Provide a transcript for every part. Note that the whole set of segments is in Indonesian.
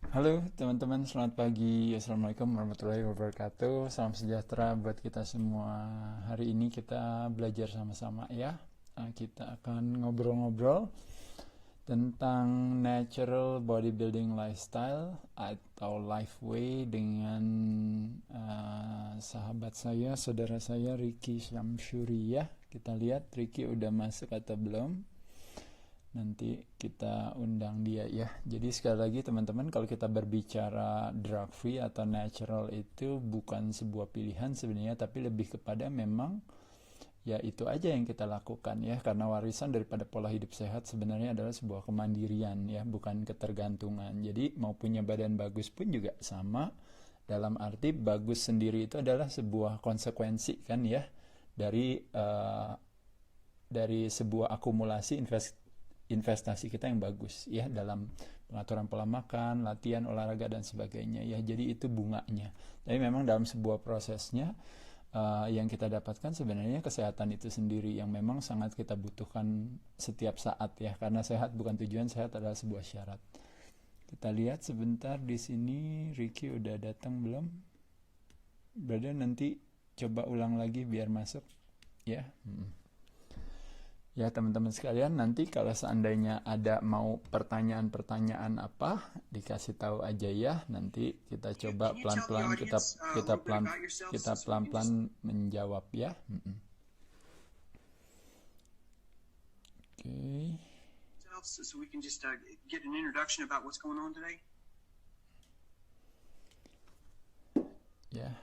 Halo teman-teman, selamat pagi. Assalamualaikum warahmatullahi wabarakatuh. Salam sejahtera buat kita semua. Hari ini kita belajar sama-sama ya. Kita akan ngobrol-ngobrol tentang natural bodybuilding lifestyle atau lifeway dengan sahabat saya, saudara saya Ricky Syamsuri ya. Kita lihat Ricky udah masuk atau belum. Nanti kita undang dia ya. Jadi sekali lagi teman-teman, kalau kita berbicara drug free atau natural itu bukan sebuah pilihan sebenarnya, tapi lebih kepada memang ya itu aja yang kita lakukan ya, karena warisan daripada pola hidup sehat sebenarnya adalah sebuah kemandirian ya, bukan ketergantungan. Jadi mau punya badan bagus pun juga sama, dalam arti bagus sendiri itu adalah sebuah konsekuensi kan ya, dari sebuah akumulasi investasi kita yang bagus ya, dalam pengaturan pola makan, latihan, olahraga dan sebagainya ya. Jadi itu bunganya. Tapi memang dalam sebuah prosesnya yang kita dapatkan sebenarnya kesehatan itu sendiri yang memang sangat kita butuhkan setiap saat ya, karena sehat bukan tujuan, sehat adalah sebuah syarat. Kita lihat sebentar di sini, Ricky udah datang belum? Brother, nanti coba ulang lagi biar masuk ya. Ya teman-teman sekalian, nanti kalau seandainya ada mau pertanyaan-pertanyaan apa, dikasih tahu aja ya. Nanti kita coba pelan-pelan kita pelan-pelan menjawab ya. Oke. So we can just get an introduction about what's going on today. Ya,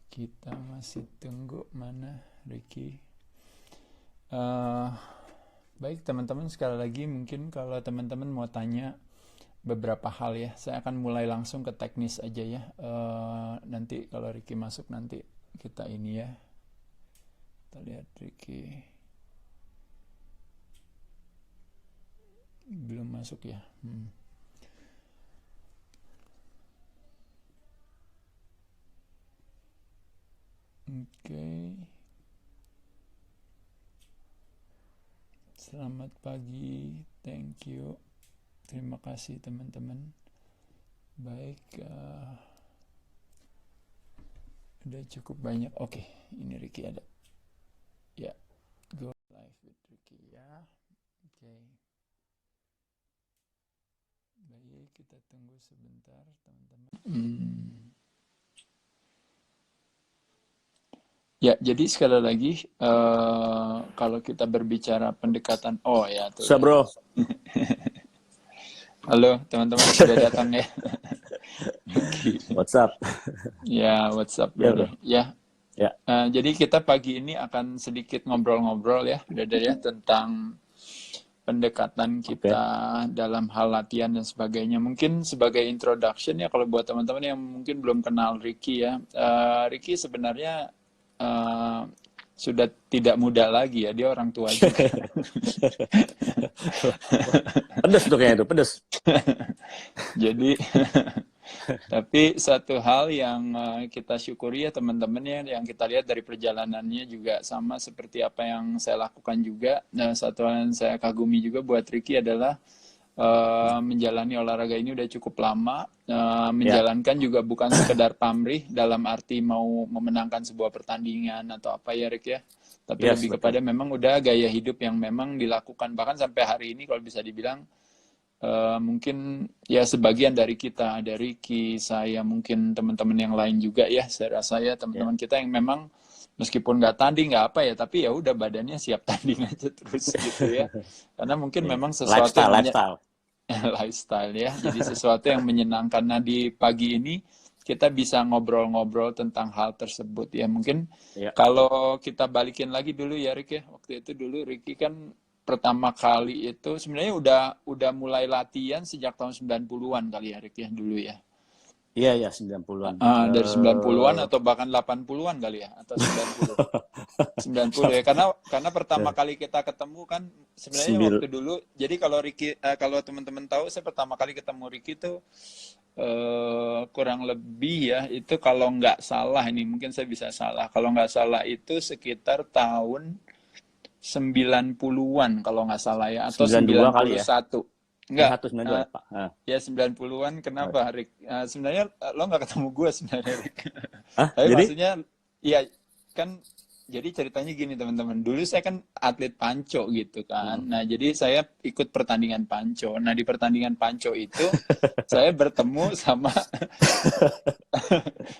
kita masih tunggu mana Ricky. Baik teman-teman, sekali lagi mungkin kalau teman-teman mau tanya beberapa hal ya, saya akan mulai langsung ke teknis aja ya. Nanti kalau Ricky masuk nanti kita ini ya, kita lihat Ricky belum masuk ya. Oke. Selamat pagi, thank you, terima kasih teman-teman. Baik, udah cukup banyak. Oke, ini Ricky ada. Ya, go live with Ricky ya. Oke. Baik, kita tunggu sebentar teman-teman. Ya, jadi sekali lagi kalau kita berbicara pendekatan, oh ya tuh. Bisa bro. Halo teman-teman, sudah datang ya. What's up? Ya, what's up brother? Ya. Jadi kita pagi ini akan sedikit ngobrol-ngobrol ya, brother ya, tentang pendekatan kita dalam hal latihan dan sebagainya. Mungkin sebagai introduction ya, kalau buat teman-teman yang mungkin belum kenal Ricky ya, Ricky sebenarnya sudah tidak muda lagi ya, dia orang tua juga. Pedes tuh kayaknya tuh, pedes. Jadi tapi satu hal yang kita syukuri ya teman-teman ya, yang kita lihat dari perjalanannya juga sama seperti apa yang saya lakukan juga. Nah, satu hal yang saya kagumi juga buat Ricky adalah menjalani olahraga ini udah cukup lama, menjalankan juga bukan sekedar pamrih dalam arti mau memenangkan sebuah pertandingan atau apa ya Rick ya, tapi lebih kepada memang udah gaya hidup yang memang dilakukan bahkan sampai hari ini kalau bisa dibilang mungkin ya sebagian dari kita, ada Ricky, saya, mungkin teman-teman yang lain juga ya, saya rasa ya teman-teman kita yang memang meskipun nggak tanding nggak apa ya, tapi ya udah badannya siap tanding aja terus gitu ya, karena mungkin memang sesuatu lifestyle ya, jadi sesuatu yang menyenangkan. Nah di pagi ini kita bisa ngobrol-ngobrol tentang hal tersebut ya. Mungkin kalau kita balikin lagi dulu ya Rick ya, waktu itu dulu Ricky kan pertama kali itu sebenarnya udah mulai latihan sejak tahun 90-an kali ya Rick ya dulu ya. Iya 90-an. Dari 90-an atau bahkan 80-an kali ya, atau 90 ya, karena pertama kali kita ketemu kan sebenarnya waktu dulu. Jadi kalau Ricky, kalau teman-teman tahu, saya pertama kali ketemu Ricky itu kurang lebih ya, itu kalau nggak salah, ini mungkin saya bisa salah, kalau nggak salah itu sekitar tahun 90-an kalau nggak salah ya, atau 91 kali ya? Enggak. 192 Pak. Ya 90-an kenapa, Rick? Sebenarnya lo nggak ketemu gue sebenarnya, Rick. Hah? Tapi Jadi? maksudnya, ya kan, jadi ceritanya gini teman-teman. Dulu saya kan atlet panco gitu kan. Nah, jadi saya ikut pertandingan panco. Nah, di pertandingan panco itu saya bertemu sama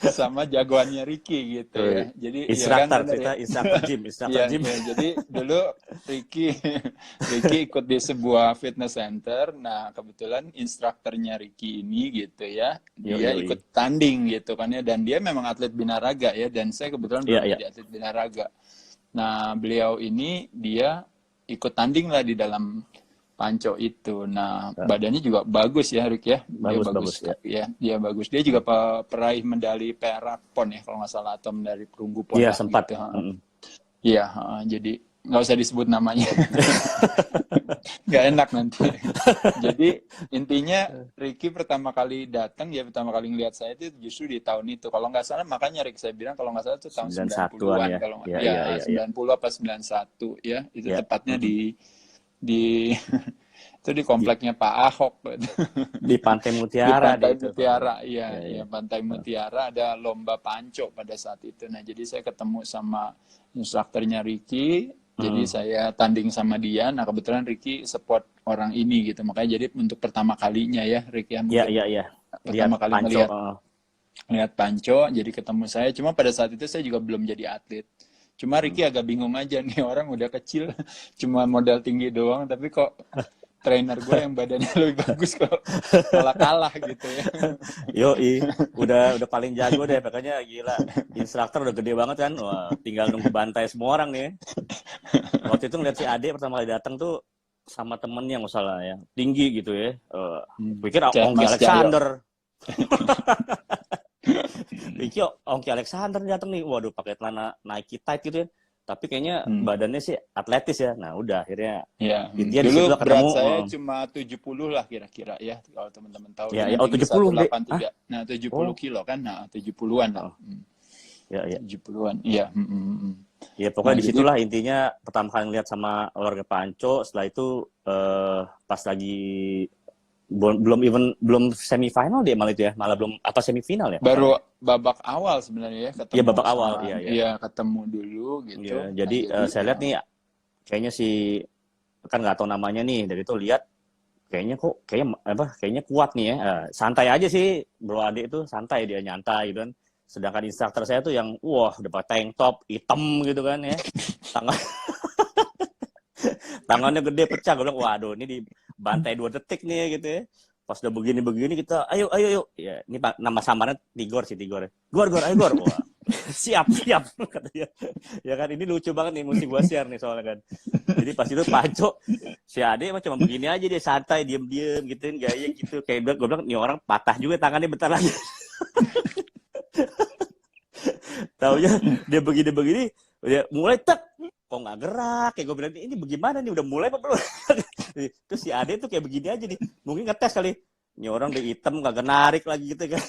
sama jagoannya Ricky gitu ya. Jadi ya kan Instruktur bener kita, ya. instruktur gym, Iya, iya. Jadi dulu Ricky ikut di sebuah fitness center. Nah, kebetulan instrukturnya Ricky ini gitu ya, dia Yoi. ikut tanding gitu kan ya, dan dia memang atlet binaraga ya, dan saya kebetulan belum Iya. jadi atlet binaraga. Nah, beliau ini dia ikut tanding lah di dalam panco itu. Nah, badannya juga bagus ya, Rick ya. Dia Bagus, ya. ya. Dia bagus. Dia juga peraih medali perak PON ya kalau nggak salah, atau medali perunggu PON Iya, lah sempat. gitu. Iya, jadi nggak usah disebut namanya. Nggak enak nanti. Jadi intinya Ricky pertama kali datang, ya pertama kali ngeliat saya itu justru di tahun itu. Kalau nggak salah, makanya Rick saya bilang kalau nggak salah itu tahun 91-an 90-an. ya. Kalau nggak, Iya. 90 apa 91 ya. Itu Iya. tepatnya di itu di kompleknya Pak Ahok. Di Pantai Di Mutiara Pantai itu. Mutiara, Iya. iya, Pantai Mutiara ada lomba panco pada saat itu. Nah, jadi saya ketemu sama instrukturnya Ricky, jadi saya tanding sama dia. Nah, kebetulan Ricky support orang ini gitu, makanya jadi untuk pertama kalinya ya, Ricky ya, mungkin Iya. pertama Lihat kali panco. melihat panco, jadi ketemu saya. Cuma pada saat itu saya juga belum jadi atlet. Cuma Ricky agak bingung aja nih, orang udah kecil, cuma modal tinggi doang, tapi kok trainer gue yang badannya lebih bagus kok malah kalah gitu ya. Yoi, udah paling jago deh, makanya gila. Instruktur udah gede banget kan, wah tinggal nunggu bantai semua orang nih. Waktu itu ngeliat si Ade pertama kali datang tuh sama temennya nggak salah ya, tinggi gitu ya. Pikir Ongki Mas Alexander. Pikir Ongki Alexander datang nih, waduh pakai celana Nike tight gitu ya. Tapi kayaknya badannya sih atletis ya. Nah udah akhirnya ya. intinya di Dulu situ berat ketemu. saya cuma 70 lah kira-kira ya, kalau teman-teman tahu. Ya, Dengan tinggi 70 deh. 183. Nah, 70 kilo kan, nah 70-an lah. Ya. 70-an, iya. Ya pokoknya Nah, disitulah intinya pertama kali ngeliat sama olahraga panco. Setelah itu pas lagi belum semifinal dia malah itu ya, malah belum apa semifinal ya? Baru babak awal sebenarnya ya ketemu. Iya babak awal, iya. Iya, ketemu dulu gitu. Iya, jadi saya lihat nih kayaknya si kan nggak tahu namanya nih, dari itu lihat kayaknya kuat nih ya. Santai aja sih Bro Ade itu, santai dia, nyantai gitu kan. Sedangkan instruktur saya tuh yang wah udah pakai tank top hitam gitu kan ya. Tangannya gede pecah, gue bilang waduh ini dibantai 2 detik nih gitu ya. Pas udah begini kita ayo ya ini nama samarnya Tigor. Gor ayo Gor. Wah, siap kata dia. Ya kan ini lucu banget nih, mesti gua share nih soalnya kan. Jadi pas itu panco si Ade cuma begini aja, dia santai diem gituin gaya gitu, kayak gue bilang nih orang patah juga tangannya bentar lagi. Taunya dia begini dia mulai kok nggak gerak, kayak gue bilang ini bagaimana nih, udah mulai apa belum? Terus si Ade tuh kayak begini aja nih, mungkin ngetes kali, ini orang udah hitam kagak narik lagi gitu kan.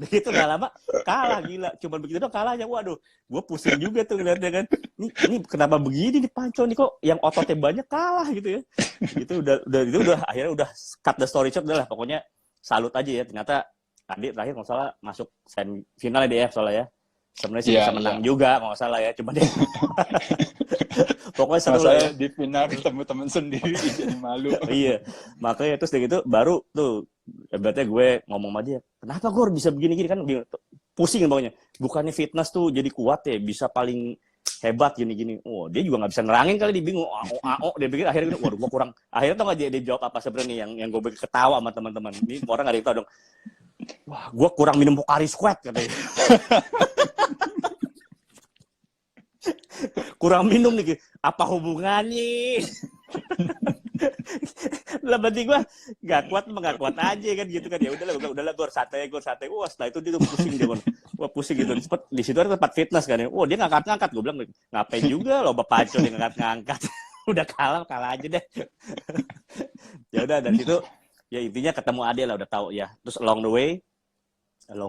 Dan itu nggak lama kalah, gila, cuman begitu dong kalahnya. Waduh, gue pusing juga tuh ngeliatnya kan, ini kenapa begini nih panco nih, kok yang ototnya banyak kalah gitu ya. Itu udah akhirnya udah cut the story short, udah lah pokoknya salut aja ya. Ternyata Ade terakhir nggak salah masuk semifinal ya soalnya ya. Sebenarnya sih bisa menang juga, nggak salah ya. Cuma deh, pokoknya seru lah ya. Di final ketemu teman sendiri jadi malu. Iya, makanya terus dari itu baru tuh, berarti gue ngomong sama dia, kenapa gue bisa begini-gini kan, pusing pokoknya. Bukannya fitness tuh jadi kuat ya, bisa paling hebat gini-gini. Oh, dia juga nggak bisa nerangin kali, dia bingung. Dia pikir akhirnya, waduh, gue kurang. Akhirnya tuh nggak dia jawab apa sebenarnya yang gue bikin ketawa sama teman-teman. Ini orang nggak ada yang tahu dong. Wah, gue kurang minum Pocari Squad katanya. Kurang minum nih, apa hubungannya? Lah berarti gue nggak kuat aja kan gitu kan, ya udahlah Gor santai. Wah setelah itu dia tuh pusing dia kan, wah pusing gitu. Di situ ada tempat fitness kan ya, wah dia ngangkat, gue bilang ngapain juga lo bapak panco dia ngangkat. Udah kalah aja deh. Ya udah dari situ ya intinya ketemu Ade lah, udah tahu ya. Terus along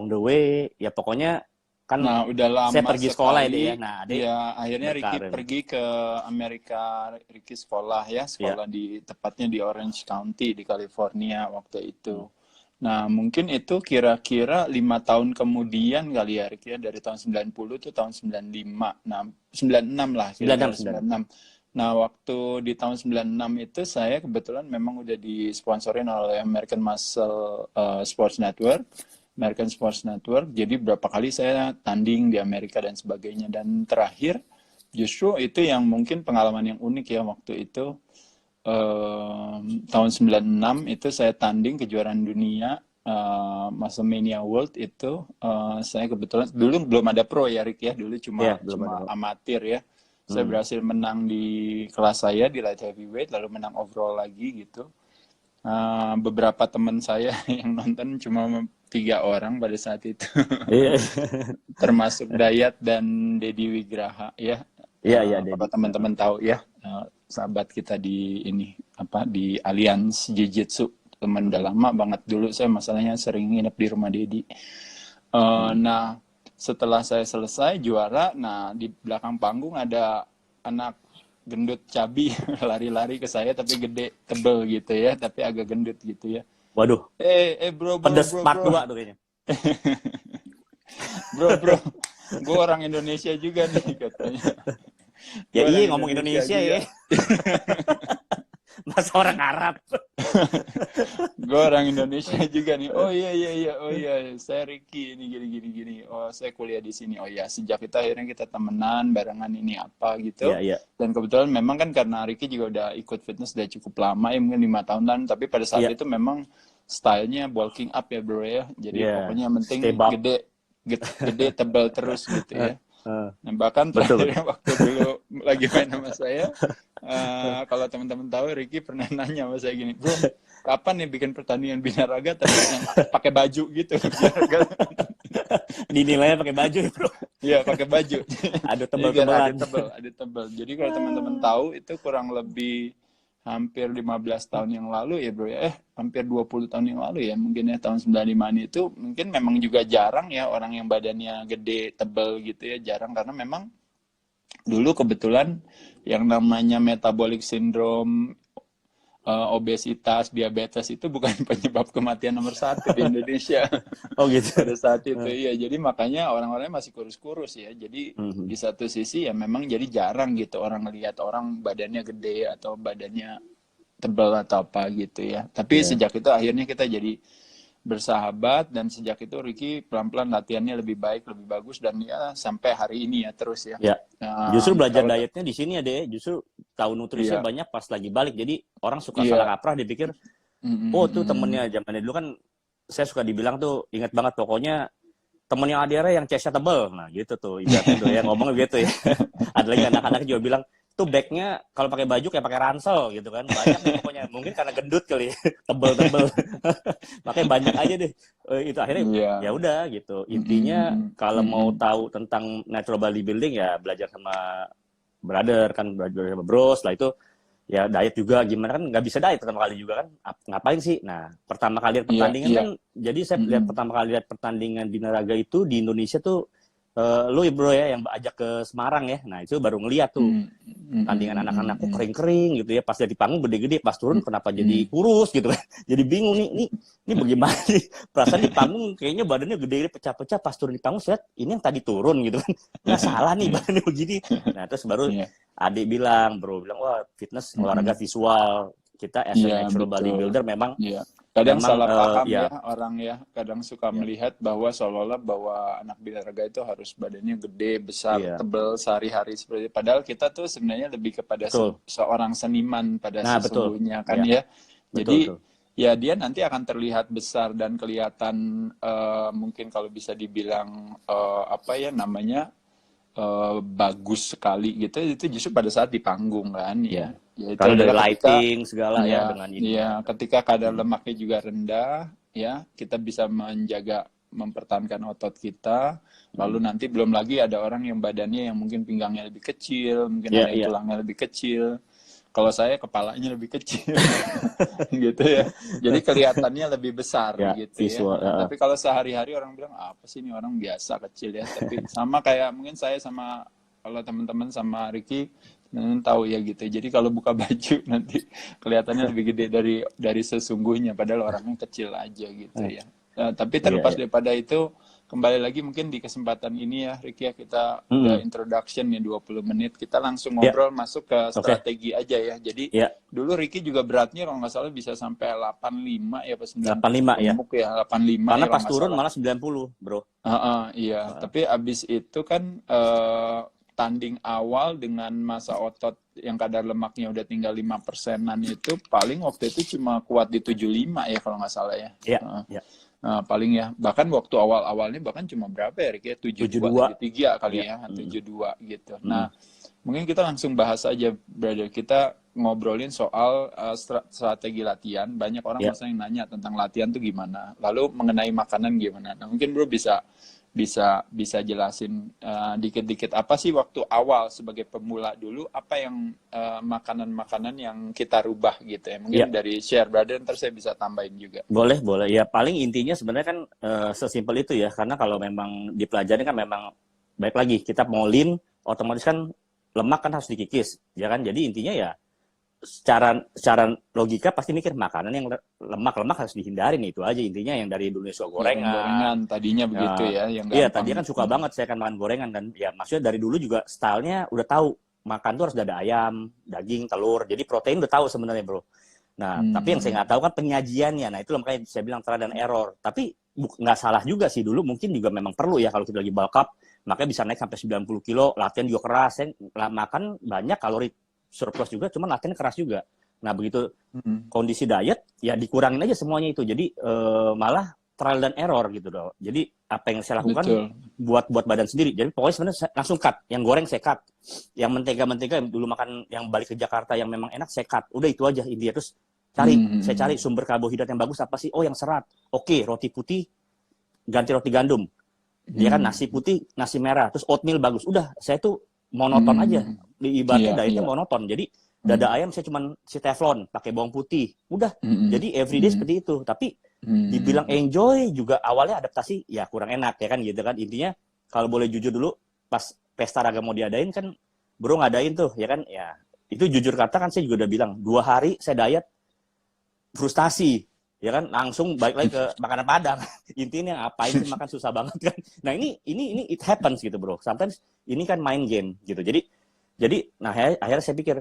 the way ya pokoknya Kan Nah, udah saya lama pergi sekolah ya, Dek, sekali. ya. Nah, Dek Ya, akhirnya Ricky berkarir. pergi ke Amerika. Ricky sekolah ya, Iya. sekolah tepatnya di Orange County di California waktu itu. Hmm. Nah, mungkin itu kira-kira 5 tahun kemudian kali ya, Ricky ya, dari tahun 90 tuh tahun 95. Nah, 96 lah, 96, kira-kira 96. 96. Nah, waktu di tahun 96 itu saya kebetulan memang udah disponsorin oleh American Muscle Sports Network. American Sports Network. Jadi berapa kali saya tanding di Amerika dan sebagainya. Dan terakhir, justru itu yang mungkin pengalaman yang unik ya waktu itu. Tahun 96 itu saya tanding kejuaraan dunia Musclemania World itu. Saya kebetulan dulu belum ada pro ya, Rick ya. Dulu Iya, belum ada. cuma amatir ya. Saya berhasil menang di kelas saya di light heavyweight, lalu menang overall lagi gitu. Beberapa teman saya yang nonton cuma 3 orang pada saat itu. Iya. Termasuk Dayat dan Dedi Wigraha ya. Iya, Kalau Dedi. teman-teman tahu ya, sahabat kita di di Alliance Jiu-Jitsu. Teman udah lama banget dulu, saya masalahnya sering nginep di rumah Dedi. Nah, setelah saya selesai juara, nah di belakang panggung ada anak gendut cabi lari-lari ke saya tapi gede, tebel gitu ya, tapi agak gendut gitu ya. Waduh, Bro, pedes part 2 tuh kayaknya. bro, gue orang Indonesia juga nih katanya. Ya Gua iya orang ngomong Indonesia juga. ya. Masa orang Arab. Gue orang Indonesia juga nih. Oh iya, saya Ricky ini gini. Oh, saya kuliah di sini. Oh iya, sejak itu akhirnya kita temenan barengan ini apa gitu. Iya. Dan kebetulan memang kan karena Ricky juga udah ikut fitness udah cukup lama ya, mungkin 5 tahunan. Tapi pada saat Iya. itu memang stylenya bulking up ya bro ya. Jadi Iya. pokoknya yang penting Stay buff. gede tebal terus gitu ya. Nah, bahkan Betul. terakhir waktu dulu lagi main sama saya, kalau teman-teman tahu Ricky pernah nanya sama saya gini, bro, kapan nih bikin pertandingan binaraga tapi yang pakai baju gitu? Dinilainya pakai baju ya, Bro. Iya, pakai baju. Aduh, Jadi biar tebal-tebalan. ada tebal. Jadi kalau teman-teman tahu itu kurang lebih hampir 15 tahun yang lalu ya bro ya, hampir 20 tahun yang lalu ya, mungkin ya tahun 95 itu mungkin memang juga jarang ya orang yang badannya gede, tebal gitu ya, jarang karena memang dulu kebetulan yang namanya metabolic syndrome, obesitas, diabetes itu bukan penyebab kematian nomor 1 di Indonesia. Oh gitu. Pada saat itu iya, jadi makanya orang-orangnya masih kurus-kurus ya. Jadi di satu sisi ya memang jadi jarang gitu orang ngelihat orang badannya gede atau badannya tebal atau apa gitu ya. Tapi sejak itu akhirnya kita jadi bersahabat dan sejak itu Ricky pelan-pelan latihannya lebih baik, lebih bagus dan ya sampai hari ini ya terus ya. Ya. Justru belajar kalau- dietnya di sini ya deh. Justru tahu nutrisinya Iya. banyak pas lagi balik. Jadi orang suka Iya. salah kaprah dipikir, oh tuh temennya zamannya dulu kan saya suka dibilang tuh, ingat banget pokoknya temennya Adiara yang chestnya tebel. Nah gitu tuh, ibaratnya tuh ya ngomongnya gitu ya. Ada lagi anak-anak juga bilang, tuh backnya kalau pakai baju kayak pakai ransel gitu kan. Banyak nih pokoknya, mungkin karena gendut kali ya. Tebel-tebel. Makanya banyak aja deh. Itu akhirnya Iya. ya udah gitu. Intinya kalau mau tahu tentang natural bodybuilding ya belajar sama brother kan, belajar sama bro. Setelah itu ya diet juga gimana kan, nggak bisa diet pertama kali juga kan, ngapain sih. Nah pertama kali lihat pertandingan kan, jadi saya lihat pertama kali lihat pertandingan binaraga itu di Indonesia tuh lu ya bro ya yang ajak ke Semarang ya. Nah itu baru ngeliat tuh tandingan anak-anakku kering-kering gitu ya, pas dari panggung gede-gede, pas turun kenapa jadi kurus gitu kan. Jadi bingung nih bagaimana nih, perasaan di panggung kayaknya badannya gede-gede pecah-pecah, pas turun di panggung saya lihat ini yang tadi turun gitu kan, nggak salah nih badannya begini. Nah terus baru adik bilang, bro bilang, wah fitness olahraga visual, kita as a natural bodybuilder memang kadang memang, salah paham ya. ya orang ya, kadang suka melihat bahwa seolah-olah bahwa anak binaraga itu harus badannya gede, besar, tebal sehari-hari seperti itu. Padahal kita tuh sebenarnya lebih kepada seorang seniman pada sesungguhnya kan ya. Jadi ya dia nanti akan terlihat besar dan kelihatan mungkin kalau bisa dibilang apa ya namanya bagus sekali gitu, itu justru pada saat di panggung kan ya. Ya, kalau dari lighting segala ya dengan ini. Iya, ketika kadar lemaknya juga rendah, ya kita bisa mempertahankan otot kita. Lalu nanti belum lagi ada orang yang badannya yang mungkin pinggangnya lebih kecil, mungkin ada yang tulangnya lebih kecil. Kalau saya kepalanya lebih kecil gitu ya. Jadi kelihatannya lebih besar Ya, gitu ya. visual. Tapi kalau sehari-hari orang bilang apa sih ini orang biasa kecil ya. Tapi sama kayak mungkin saya sama kalau teman-teman sama Ricky teman tahu ya gitu. Jadi kalau buka baju nanti kelihatannya lebih gede dari sesungguhnya padahal orangnya kecil aja gitu ya. Tapi Iya, terlepas iya. daripada itu kembali lagi mungkin di kesempatan ini ya Ricky ya kita udah introduction ya 20 menit kita langsung Ya, ngobrol masuk ke oke. strategi aja ya. Jadi Ya, dulu Ricky juga beratnya kalau nggak salah bisa sampai 85 ya pas 90 85 ya. gemuk ya 85 Karena ya kalau pas nggak turun salah. malah 90, bro. Iya, Wah. tapi abis itu kan tanding awal dengan masa otot yang kadar lemaknya udah tinggal 5%-an itu paling waktu itu cuma kuat di 75 ya kalau nggak salah ya. Iya, iya. Nah, paling ya bahkan waktu awal-awalnya bahkan cuma berapa ya Rick ya 72 72. 73 kali Iya. ya 72 gitu. Nah, mungkin kita langsung bahas aja brother. Kita ngobrolin soal strategi latihan. Banyak orang Ya. yang nanya tentang latihan tuh gimana. Lalu mengenai makanan gimana. Nah, mungkin bro bisa jelasin dikit-dikit apa sih waktu awal sebagai pemula dulu apa yang makanan-makanan yang kita rubah gitu ya. Mungkin Ya. dari share brother ntar saya bisa tambahin juga. Boleh. Ya paling intinya sebenarnya kan sesimpel itu ya. Karena kalau memang dipelajari kan memang baik lagi kita mau lean otomatis kan lemak kan harus dikikis, ya kan? Jadi intinya ya secara logika pasti mikir makanan yang lemak harus dihindarin, itu aja intinya, yang dari Indonesia Gorengan tadinya begitu ya, yang iya, gampang. tadinya kan suka banget saya kan makan gorengan kan. Ya maksudnya dari dulu juga stylenya udah tahu makan tuh harus ada ayam, daging, telur. Jadi protein udah tahu sebenarnya, bro. Nah, tapi yang saya nggak tahu kan penyajiannya. Nah, itu makanya saya bilang trial dan error. Tapi nggak salah juga sih, dulu mungkin juga memang perlu ya kalau kita lagi bulk up, makanya bisa naik sampai 90 kilo, latihan juga keras, saya makan banyak kalori surplus juga, cuma latihan keras juga. Nah, begitu kondisi diet, ya dikurangin aja semuanya itu. Jadi malah trial dan error gitu loh. Jadi apa yang saya lakukan buat badan sendiri. Jadi pokoknya sebenarnya saya langsung cut. Yang goreng saya cut. Yang mentega yang dulu makan yang balik ke Jakarta yang memang enak saya cut. Udah itu aja intinya. Terus saya cari sumber karbohidrat yang bagus apa sih? Oh, yang serat. Oke, roti putih ganti roti gandum. Dia kan nasi putih, nasi merah, terus oatmeal bagus. Udah, saya tuh monoton aja. Di ibaratnya dietnya monoton. Jadi dada ayam saya cuman si teflon, pakai bawang putih. Udah. Jadi everyday seperti itu. Tapi dibilang enjoy juga awalnya adaptasi ya kurang enak ya kan gitu kan. Intinya kalau boleh jujur dulu pas pesta raga mau diadain kan bro ngadain tuh ya kan, ya itu jujur kata kan saya juga udah bilang 2 hari saya diet frustasi ya kan, langsung balik lagi ke makanan Padang. Intinya ngapain sih makan susah banget kan. Nah ini it happens gitu bro, sometimes ini kan main game gitu. Jadi nah akhirnya saya pikir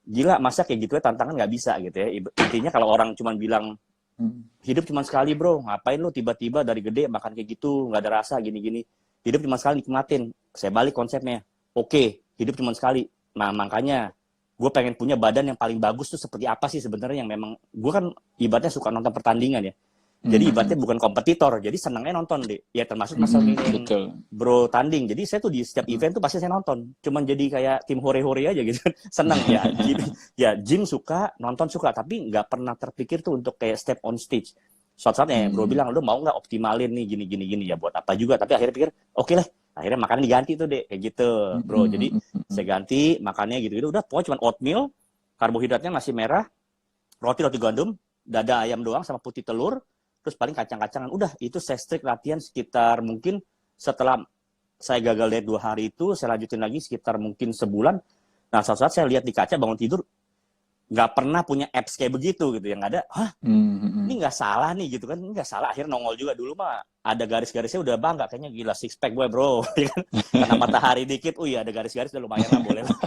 gila, masa kayak gitu ya tantangan nggak bisa gitu ya. Intinya kalau orang cuma bilang hidup cuma sekali bro, ngapain lu tiba-tiba dari gede makan kayak gitu, nggak ada rasa gini-gini. Hidup cuma sekali, nikmatin. Saya balik konsepnya. Oke, hidup cuma sekali. Nah makanya gue pengen punya badan yang paling bagus tuh seperti apa sih sebenarnya, yang memang gue kan ibaratnya suka nonton pertandingan ya. Jadi ibaratnya bukan kompetitor, jadi senangnya nonton deh. Ya termasuk masal ini bro tanding. Jadi saya tuh di setiap event tuh pasti saya nonton. Cuman jadi kayak tim hore-hore aja gitu. Senang ya. Ya gym suka, nonton suka, tapi nggak pernah terpikir tuh untuk kayak step on stage. Saat-saatnya bro bilang, lu mau nggak optimalin nih gini ya buat apa juga. Tapi akhirnya pikir, oke lah. Akhirnya makannya diganti tuh deh, kayak gitu bro. Jadi saya ganti makannya gitu-gitu. Udah pokoknya cuma oatmeal, karbohidratnya nasi merah, roti gandum, dada ayam doang sama putih telur. Terus paling kacang-kacangan. Udah, itu saya strict latihan sekitar mungkin setelah saya gagal diet 2 hari itu, saya lanjutin lagi sekitar mungkin sebulan. Nah, suatu saat saya lihat di kaca bangun tidur, nggak pernah punya apps kayak begitu gitu. Yang ada, ini nggak salah nih gitu kan. Ini nggak salah, akhirnya nongol juga. Dulu mah ada garis-garisnya udah bangga. Kayaknya gila, six pack gue bro. Karena matahari dikit, iya ada garis-garis udah lumayan lah, boleh lah.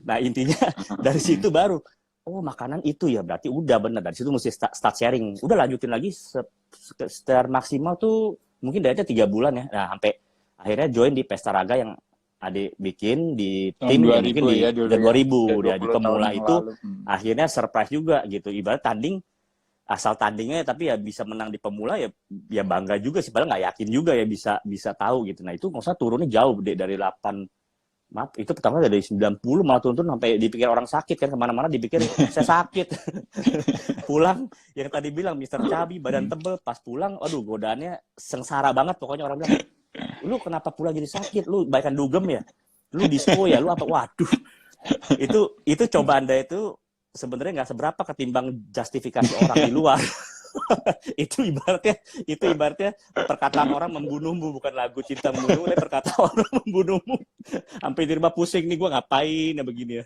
Nah, intinya dari situ baru, oh makanan itu ya berarti udah benar. Dari situ mesti start sharing. Udah lanjutin lagi sekitar maksimal tuh mungkin dietnya 3 bulan ya. Nah sampai akhirnya join di pesta raga yang adik bikin di tim yang mungkin di 2000 ya, di pemula itu akhirnya surprise juga gitu. Ibarat tanding asal tandingnya tapi ya bisa menang di pemula ya bangga juga sih. Padahal nggak yakin juga ya bisa tahu gitu. Nah itu maksudnya turunnya jauh deh dari 8. Maaf, itu pertama dari 90 malah turun sampai dipikir orang sakit kan, kemana-mana dipikir saya sakit. Pulang, yang tadi bilang Mr. Cabi, badan tebel, pas pulang, aduh godaannya sengsara banget. Pokoknya orang bilang, lu kenapa pulang jadi sakit? Lu baikan dugem ya? Lu disco ya? Lu apa? Waduh, Itu coba Anda itu sebenarnya nggak seberapa ketimbang justifikasi orang di luar. itu ibaratnya perkataan orang membunuhmu, bukan lagu cinta membunuhmu, tapi perkataan orang membunuhmu. Sampai di rumah pusing nih, gue ngapain ya begini ya.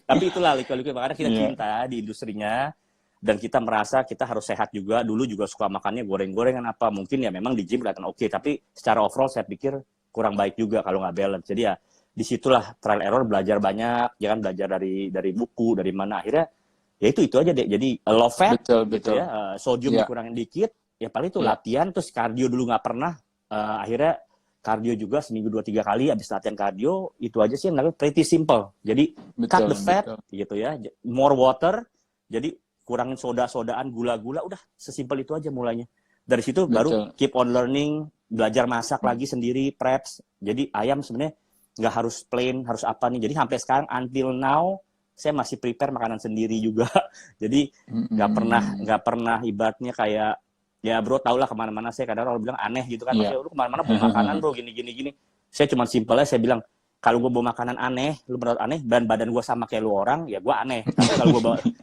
Tapi itulah liku-liku, makanya kita cinta di industrinya, dan kita merasa kita harus sehat juga. Dulu juga suka makannya goreng-gorengan apa, mungkin ya memang di gym kelihatan oke, tapi secara overall saya pikir kurang baik juga kalau nggak balance. Jadi ya disitulah trial error, belajar banyak, jangan belajar dari buku, dari mana, akhirnya ya itu aja deh. Jadi low fat gitu ya, sodium dikurangin dikit, ya paling itu latihan, terus kardio dulu nggak pernah, akhirnya kardio juga seminggu 2-3 kali, habis latihan kardio, itu aja sih yang pretty simple. Jadi cut the fat gitu ya, more water, jadi kurangin soda-sodaan, gula-gula, udah sesimpel itu aja mulainya. Dari situ baru keep on learning, belajar masak lagi sendiri, preps. Jadi ayam sebenarnya nggak harus plain, harus apa nih. Jadi sampai sekarang until now saya masih prepare makanan sendiri juga. Jadi nggak pernah ibaratnya kayak, ya bro tau lah kemana-mana saya kadang orang bilang aneh gitu kan, maksudnya lu kemana-mana bawa makanan bro gini. Saya cuma simpelnya saya bilang, kalau gue bawa makanan aneh, lu menurut aneh, dan badan gue sama kayak lu orang, ya gue aneh. Tapi kalau gue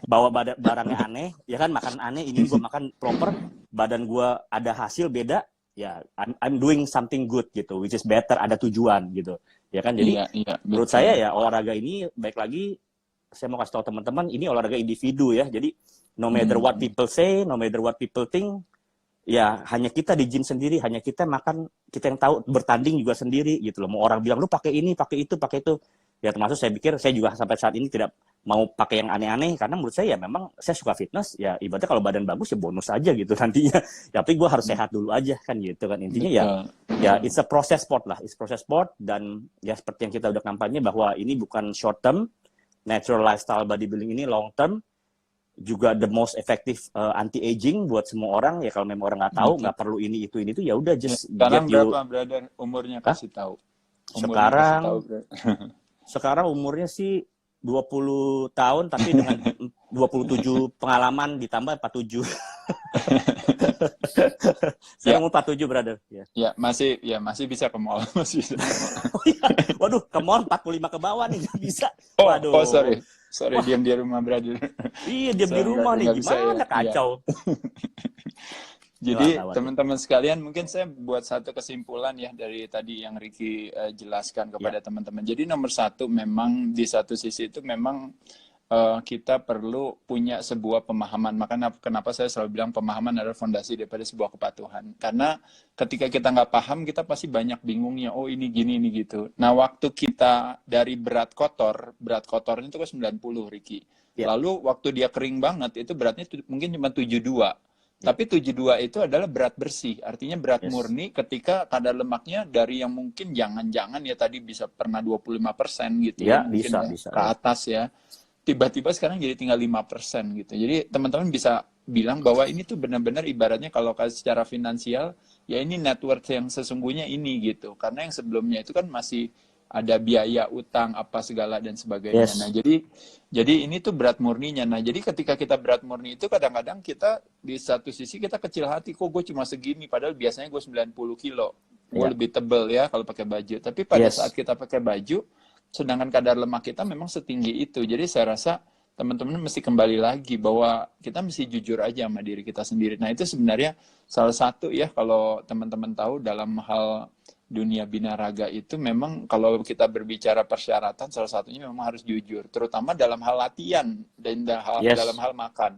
bawa barangnya aneh, ya kan makanan aneh, ini gue makan proper, badan gue ada hasil beda, ya I'm doing something good gitu, which is better, ada tujuan gitu. Ya kan, jadi menurut saya ya olahraga ini, baik lagi, saya mau kasih tahu teman-teman, ini olahraga individu ya. Jadi no matter what people say, no matter what people think, ya hanya kita di gym sendiri, hanya kita makan, kita yang tahu, bertanding juga sendiri gitu loh. Mau orang bilang lu pakai ini, pakai itu, ya termasuk saya pikir saya juga sampai saat ini tidak mau pakai yang aneh-aneh, karena menurut saya ya memang saya suka fitness, ya ibaratnya kalau badan bagus ya bonus aja gitu nantinya. Ya, tapi gue harus sehat dulu aja kan gitu kan intinya. Ya it's a process sport lah, it's process sport, dan ya seperti yang kita udah kampanye bahwa ini bukan short term, natural lifestyle bodybuilding ini long term, juga the most effective anti-aging buat semua orang. Ya kalau memang orang nggak tahu, nggak perlu ini itu ya udah just sekarang berapa brother umurnya, kasih tahu. Sekarang umurnya sih 20 tahun, tapi dengan 27 pengalaman ditambah 47. Saya umur 47 brother. Ya masih bisa ke mall, masih bisa. Waduh, ke mall 45 ke bawah nih nggak bisa. Waduh. Sorry, diam di rumah brother. Iya, diam di rumah nih, gimana kacau. Jadi teman-teman sekalian, mungkin saya buat satu kesimpulan ya dari tadi yang Ricky jelaskan kepada teman-teman. Jadi nomor satu, memang di satu sisi itu memang kita perlu punya sebuah pemahaman. Makanya kenapa saya selalu bilang pemahaman adalah fondasi daripada sebuah kepatuhan. Karena ketika kita nggak paham, kita pasti banyak bingungnya. Oh ini gini, ini gitu. Nah waktu kita dari berat kotornya itu kan 90 Ricky. Lalu waktu dia kering banget, itu beratnya mungkin cuma 72. Tapi 72 itu adalah berat bersih. Artinya berat murni ketika kadar lemaknya dari yang mungkin jangan-jangan ya tadi bisa pernah 25% gitu ya. Mungkin bisa, ke atas ya. Tiba-tiba sekarang jadi tinggal 5% gitu. Jadi teman-teman bisa bilang bahwa ini tuh benar-benar ibaratnya kalau secara finansial, ya ini net worth yang sesungguhnya ini gitu. Karena yang sebelumnya itu kan masih ada biaya utang apa segala dan sebagainya. Nah, jadi ini tuh berat murninya. Nah, jadi ketika kita berat murni itu kadang-kadang kita di satu sisi kita kecil hati, kok gue cuma segini, padahal biasanya gue 90 kilo. Gue lebih tebel ya kalau pakai baju. Tapi pada saat kita pakai baju, sedangkan kadar lemak kita memang setinggi itu. Jadi saya rasa teman-teman mesti kembali lagi bahwa kita mesti jujur aja sama diri kita sendiri. Nah, itu sebenarnya salah satu ya kalau teman-teman tahu dalam hal dunia binaraga itu memang kalau kita berbicara persyaratan salah satunya memang harus jujur, terutama dalam hal latihan dan dalam hal makan.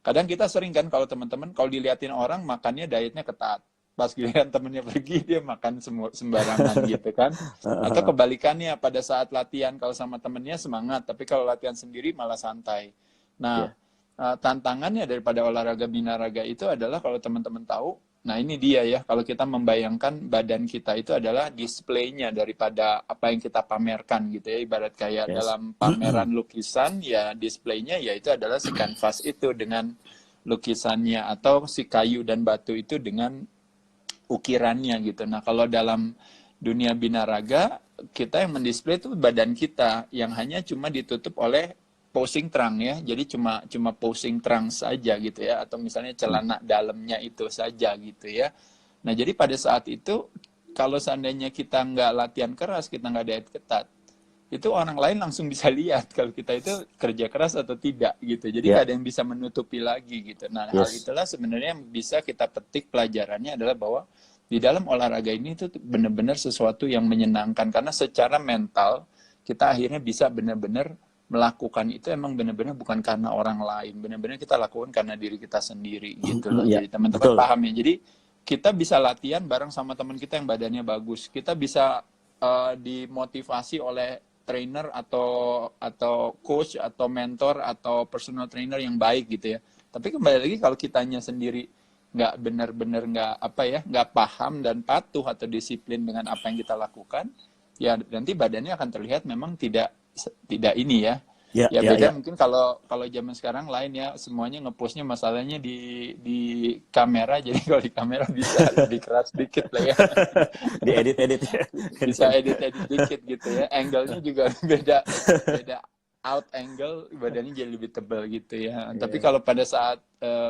Kadang kita sering kan kalau teman-teman kalau diliatin orang makannya dietnya ketat, pas giliran temennya pergi dia makan sembarangan gitu kan. Atau kebalikannya pada saat latihan kalau sama temennya semangat, tapi kalau latihan sendiri malah santai. Nah, tantangannya daripada olahraga binaraga itu adalah kalau teman-teman tahu, nah ini dia ya, kalau kita membayangkan badan kita itu adalah displaynya daripada apa yang kita pamerkan gitu ya, ibarat kayak dalam pameran lukisan ya displaynya ya itu adalah si kanvas itu dengan lukisannya atau si kayu dan batu itu dengan ukirannya gitu. Nah kalau dalam dunia binaraga kita yang mendisplay itu badan kita yang hanya cuma ditutup oleh posing trunk ya, jadi cuma posing trunk saja gitu ya, atau misalnya celana dalamnya itu saja gitu ya. Nah jadi pada saat itu kalau seandainya kita nggak latihan keras, kita nggak diet ketat, itu orang lain langsung bisa lihat kalau kita itu kerja keras atau tidak gitu. Jadi Ya, nggak ada yang bisa menutupi lagi gitu. Nah, hal yes. itulah sebenarnya yang bisa kita petik pelajarannya adalah bahwa di dalam olahraga ini itu benar-benar sesuatu yang menyenangkan karena secara mental kita akhirnya bisa benar-benar melakukan itu emang benar-benar bukan karena orang lain, benar-benar kita lakukan karena diri kita sendiri gitu loh. Ya, Jadi teman-teman betul. paham ya. Jadi kita bisa latihan bareng sama teman kita yang badannya bagus. Kita bisa dimotivasi oleh trainer atau coach atau mentor atau personal trainer yang baik gitu ya. Tapi kembali lagi kalau kitanya sendiri nggak benar-benar nggak paham dan patuh atau disiplin dengan apa yang kita lakukan, ya nanti badannya akan terlihat memang tidak ini ya. Ya, Ya ya, beda ya. mungkin kalau zaman sekarang lain ya, semuanya ngepostnya masalahnya di kamera, jadi kalau di kamera bisa lebih keras dikit lah ya. Diedit-edit. Bisa edit dikit gitu ya, angle-nya juga beda out angle, badannya jadi lebih tebal gitu ya. Tapi Iya. kalau pada saat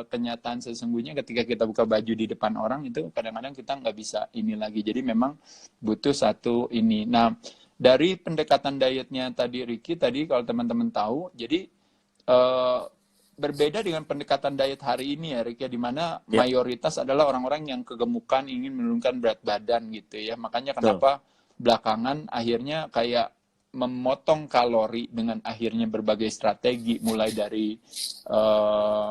kenyataan sesungguhnya ketika kita buka baju di depan orang itu kadang-kadang kita nggak bisa ini lagi, jadi memang butuh satu ini. Nah, dari pendekatan dietnya tadi Ricky tadi kalau teman-teman tahu, jadi berbeda dengan pendekatan diet hari ini ya Ricky, di mana Ya, mayoritas adalah orang-orang yang kegemukan ingin menurunkan berat badan gitu ya. Makanya betul. kenapa belakangan akhirnya kayak memotong kalori dengan akhirnya berbagai strategi, mulai dari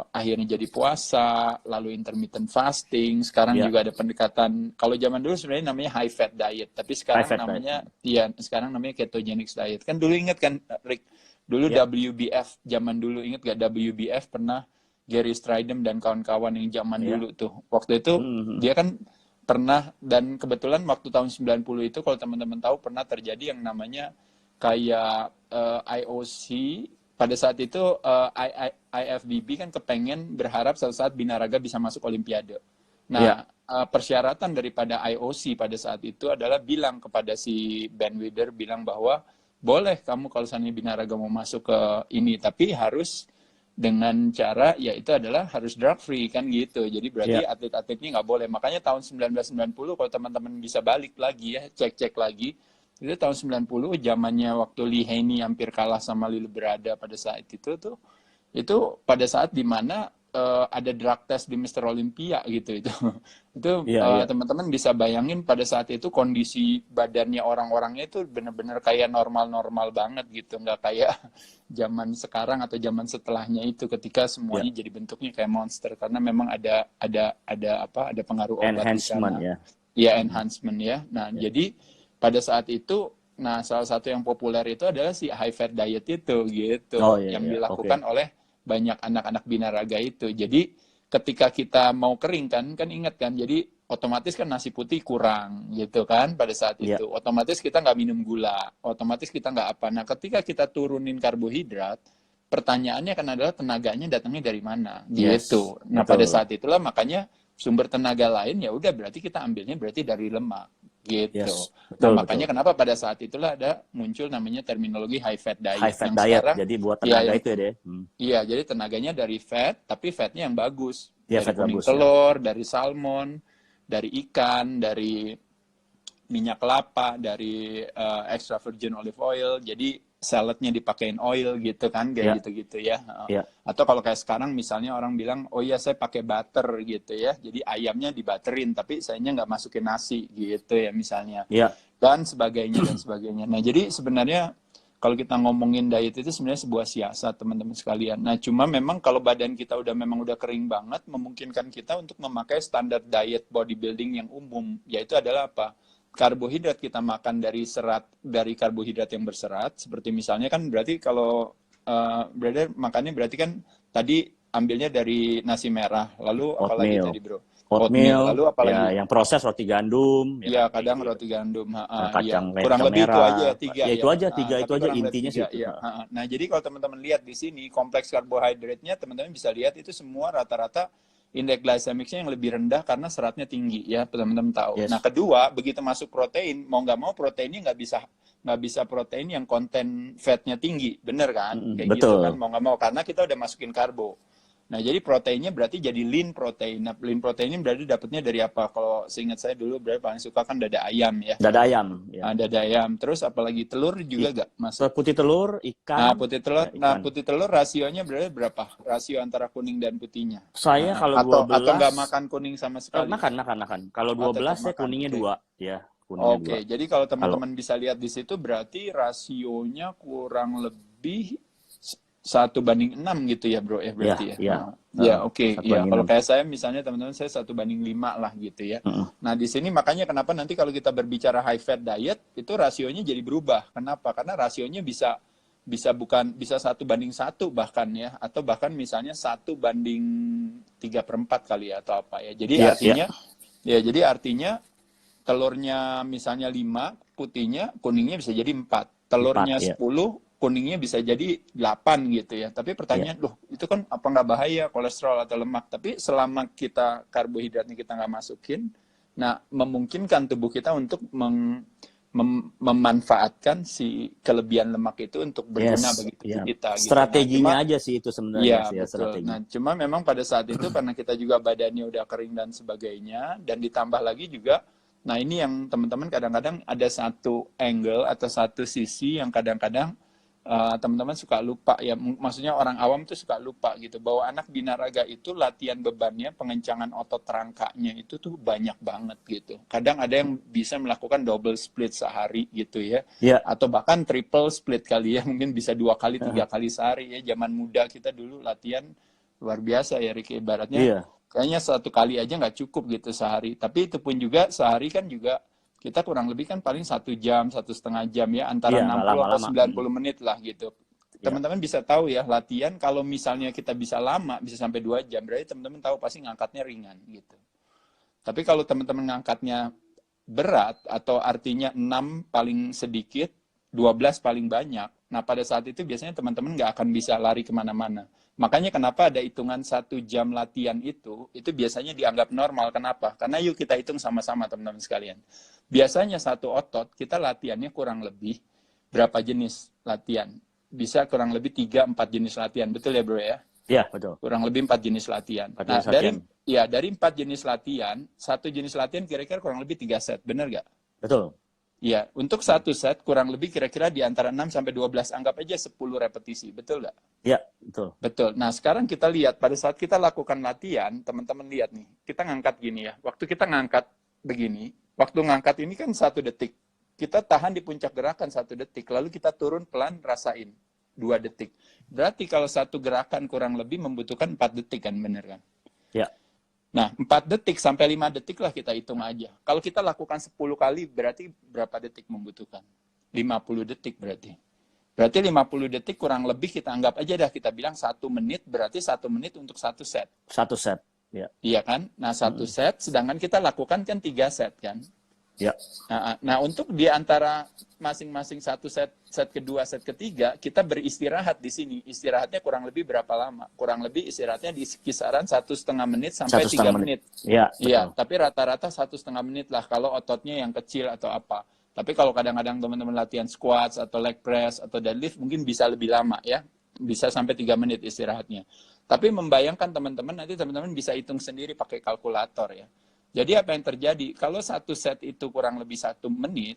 akhirnya jadi puasa, lalu intermittent fasting, sekarang Ya, juga ada pendekatan, kalau zaman dulu sebenarnya namanya high fat diet, tapi high sekarang fat diet. namanya ya sekarang namanya ketogenic diet. Kan dulu ingat kan Rick, dulu Ya, WBF, zaman dulu ingat gak WBF pernah Gary Stridham dan kawan-kawan yang zaman ya. dulu tuh. Waktu itu Mhm. dia kan pernah, dan kebetulan waktu tahun 90 itu kalau teman-teman tahu pernah terjadi yang namanya kayak IOC pada saat itu, IFBB kan kepengen berharap suatu saat Binaraga bisa masuk Olimpiade. Ya, Nah, persyaratan daripada IOC pada saat itu adalah bilang kepada si Ben Weider, bilang bahwa boleh kamu kalau seandainya Binaraga mau masuk ke ini, tapi harus dengan cara yaitu adalah harus drug free kan gitu. Jadi berarti ya, atlet-atletnya nggak boleh. Makanya tahun 1990 kalau teman-teman bisa balik lagi ya, cek-cek lagi, itu tahun 90 zamannya waktu Lee Haney hampir kalah sama Lil Berada pada saat itu tuh, itu pada saat dimana ada drug test di Mr. Olympia gitu itu itu ya, ya. teman-teman bisa bayangin pada saat itu kondisi badannya orang-orangnya itu benar-benar kayak normal-normal banget gitu, nggak kayak zaman sekarang atau zaman setelahnya itu ketika Ya. semuanya jadi bentuknya kayak monster karena memang ada pengaruh obat di Enhancement sana ya. ya, enhancement ya. Nah, Ya. jadi pada saat itu, nah salah satu yang populer itu adalah si high fat diet itu gitu, Oh iya, yang iya. Oke. dilakukan oleh banyak anak-anak binaraga itu. Jadi ketika kita mau kering kan ingat kan, jadi otomatis kan nasi putih kurang gitu kan pada saat Ya, itu. Otomatis kita nggak minum gula, otomatis kita nggak apa. Nah, ketika kita turunin karbohidrat, pertanyaannya kan adalah tenaganya datangnya dari mana yes, gitu. Nah, pada betul. saat itulah makanya sumber tenaga lain ya udah berarti kita ambilnya berarti dari lemak gitu. Yes, Nah, betul, makanya betul. kenapa pada saat itulah ada muncul namanya terminologi high fat High diet fat yang diet, sekarang jadi buat ya tenaga yang itu ya deh. iya, jadi tenaganya dari fat, tapi fatnya yang bagus. Iya, Dari fat kuning bagus ya. telur, dari salmon, dari ikan, dari minyak kelapa, dari extra virgin olive oil. Jadi saladnya dipakein oil gitu kan, Ya, kayak gitu-gitu ya. ya, Atau kalau kayak sekarang misalnya orang bilang, oh iya saya pakai butter gitu ya. Jadi ayamnya dibutterin, tapi sayanya nggak masukin nasi gitu ya misalnya. ya, Dan sebagainya, dan sebagainya. Nah, jadi sebenarnya kalau kita ngomongin diet itu sebenarnya sebuah siasat teman-teman sekalian. Nah, cuma memang kalau badan kita memang udah kering banget, memungkinkan kita untuk memakai standar diet bodybuilding yang umum, yaitu adalah apa? Karbohidrat kita makan dari karbohidrat yang berserat, seperti misalnya kan berarti kalau brother makannya berarti kan tadi ambilnya dari nasi merah, lalu apalagi oatmeal. tadi bro? Oatmeal, Lalu apalagi? ya yang proses roti gandum, ya Iya, kan kayak kadang gitu. roti gandum, Nah, iya. kacang Kurang lebih itu merah. aja ya, 3 Ya ya. itu Tapi aja kurang lebih intinya 3 situ. ya. Nah, jadi kalau teman-teman lihat di sini kompleks karbohidratnya teman-teman bisa lihat itu semua rata-rata indeks glycemicnya yang lebih rendah karena seratnya tinggi ya, teman-teman tahu. Nah, Yes. kedua, begitu masuk protein, mau nggak mau proteinnya nggak bisa protein yang konten fatnya tinggi, bener kan? Kayak gitu kan, Betul. mau nggak mau karena kita udah masukin karbo. Nah, jadi proteinnya berarti jadi lean protein. Nah, lean protein ini berarti dapatnya dari apa? Kalau seingat saya dulu berarti paling suka kan dada ayam ya. Dada ayam, ya. Dada ayam. Terus apalagi telur juga gak masuk? Putih telur, ikan. Putih telur. Ya, Nah, ikan. putih telur rasionya berapa? Rasio antara kuning dan putihnya? Saya kalau Atau 12 nggak makan kuning sama sekali? makan. Kalau 12 saya makan. kuningnya Oke. 2, ya. Kuningnya Oke, 2. jadi kalau teman-teman bisa lihat di situ berarti rasionya kurang lebih 1:6 gitu ya, Bro, ya berarti ya. Ya. Ya, oke. Ya, kalau 1:6. kayak saya misalnya teman-teman saya 1:5 lah gitu ya. Nah, di sini makanya kenapa nanti kalau kita berbicara high fat diet itu rasionya jadi berubah. Kenapa? Karena rasionya bisa 1:1 bahkan ya, atau bahkan misalnya 1:3/4 kali ya atau apa ya. Jadi jadi artinya telurnya misalnya 5, kuningnya bisa jadi 4. Telurnya 10, kuningnya bisa jadi 8 gitu ya. Tapi pertanyaan, loh itu kan apa nggak bahaya kolesterol atau lemak? Tapi selama kita karbohidratnya kita nggak masukin, nah memungkinkan tubuh kita untuk memanfaatkan si kelebihan lemak itu untuk berguna bagi tubuh kita. Strateginya gitu. aja sih itu sebenarnya. Iya, betul. Nah, cuma memang pada saat itu karena kita juga badannya udah kering dan sebagainya, dan ditambah lagi juga, nah ini yang teman-teman kadang-kadang ada satu angle atau satu sisi yang kadang-kadang teman-teman suka lupa ya, maksudnya orang awam tuh suka lupa gitu, bahwa anak binaraga itu latihan bebannya, pengencangan otot rangkanya itu tuh banyak banget gitu. Kadang ada yang bisa melakukan double split sehari gitu ya, atau bahkan triple split kali ya, mungkin bisa 2 kali 3 kali sehari ya. Zaman muda kita dulu latihan luar biasa ya, Ricky, ibaratnya kayaknya 1 kali aja nggak cukup gitu sehari. Tapi itu pun juga sehari kan juga kita kurang lebih kan paling 1 jam, 1,5 jam ya, antara 60 atau 90 menit lah gitu. Teman-teman bisa tahu ya, latihan kalau misalnya kita bisa lama, bisa sampai 2 jam, berarti teman-teman tahu pasti ngangkatnya ringan gitu. Tapi kalau teman-teman ngangkatnya berat, atau artinya 6 paling sedikit, 12 paling banyak, nah pada saat itu biasanya teman-teman nggak akan bisa lari kemana-mana. Makanya kenapa ada hitungan 1 jam latihan itu biasanya dianggap normal. Kenapa? Karena yuk kita hitung sama-sama teman-teman sekalian. Biasanya satu otot kita latihannya kurang lebih berapa jenis latihan? Bisa kurang lebih 3-4 jenis latihan. Betul ya, Bro ya? Iya, betul. Kurang lebih 4 jenis latihan. Dari 4 jenis latihan, 1 jenis latihan kira-kira kurang lebih 3 set. Benar nggak? Betul. Ya, untuk 1 set kurang lebih kira-kira di antara 6 sampai 12, anggap aja 10 repetisi, betul nggak? Iya, betul. Betul. Nah, sekarang kita lihat pada saat kita lakukan latihan, teman-teman lihat nih, kita ngangkat gini ya. Waktu kita ngangkat begini, waktu ngangkat ini kan 1 detik. Kita tahan di puncak gerakan 1 detik, lalu kita turun pelan, rasain 2 detik. Berarti kalau 1 gerakan kurang lebih membutuhkan 4 detik kan, bener kan? Ya. Nah, 4 detik sampai 5 detik lah kita hitung aja. Kalau kita lakukan 10 kali, berarti berapa detik membutuhkan? 50 detik berarti. Berarti 50 detik kurang lebih kita anggap aja dah, kita bilang 1 menit, berarti 1 menit untuk 1 set. 1 set, ya. Iya kan? Nah, 1 set, sedangkan kita lakukan kan 3 set kan? Ya. Nah, untuk di antara masing-masing 1 set, set kedua, set ketiga, kita beristirahat di sini. Istirahatnya kurang lebih berapa lama? Kurang lebih istirahatnya di kisaran 1,5 menit sampai 3 menit. Iya, tapi rata-rata 1,5 menit lah kalau ototnya yang kecil atau apa. Tapi kalau kadang-kadang teman-teman latihan squats atau leg press atau deadlift mungkin bisa lebih lama ya. Bisa sampai 3 menit istirahatnya. Tapi membayangkan teman-teman, nanti teman-teman bisa hitung sendiri pakai kalkulator ya. Jadi apa yang terjadi? Kalau 1 set itu kurang lebih 1 menit,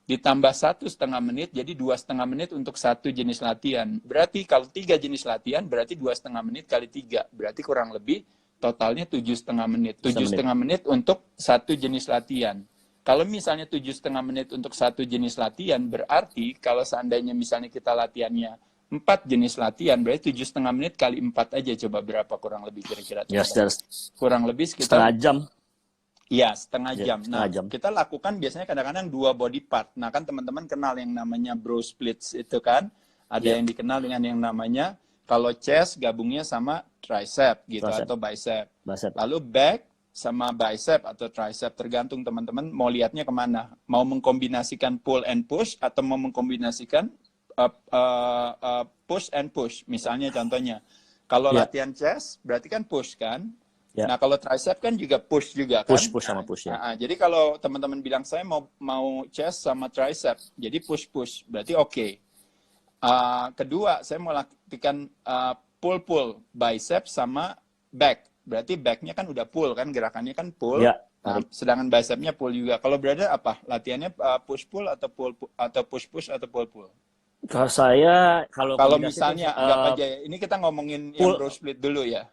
ditambah 1,5 menit, jadi 2,5 menit untuk 1 jenis latihan. Berarti kalau 3 jenis latihan, berarti 2,5 menit kali 3. Berarti kurang lebih totalnya 7,5 menit. 7,5 menit untuk 1 jenis latihan. Kalau misalnya 7,5 menit untuk 1 jenis latihan, berarti kalau seandainya misalnya kita latihannya 4 jenis latihan, berarti 7,5 menit kali 4 aja, coba berapa kurang lebih kira-kira? Kurang lebih sekitar setengah jam. Iya, setengah jam. Nah, kita lakukan biasanya kadang-kadang 2 body part. Nah, kan teman-teman kenal yang namanya bro splits itu kan. Ada yang dikenal dengan yang namanya, kalau chest gabungnya sama tricep gitu, atau bicep. Lalu back sama bicep atau tricep, tergantung teman-teman mau lihatnya kemana. Mau mengkombinasikan pull and push atau mau mengkombinasikan push and push. Misalnya contohnya, kalau latihan chest berarti kan push kan. Nah, kalau tricep kan juga push juga kan. Push sama push ya. Jadi kalau teman-teman bilang saya mau chest sama tricep, jadi push berarti oke. Kedua, saya mau lakukan pull bicep sama back. Berarti backnya kan udah pull kan, gerakannya kan pull. Ya. Sedangkan bicepnya pull juga. Kalau brother apa? Latihannya push pull atau push push atau pull pull? Kalau saya kalau Kalau kombinasi misalnya itu, anggap aja ya, ini kita ngomongin yang pull. bro split dulu ya.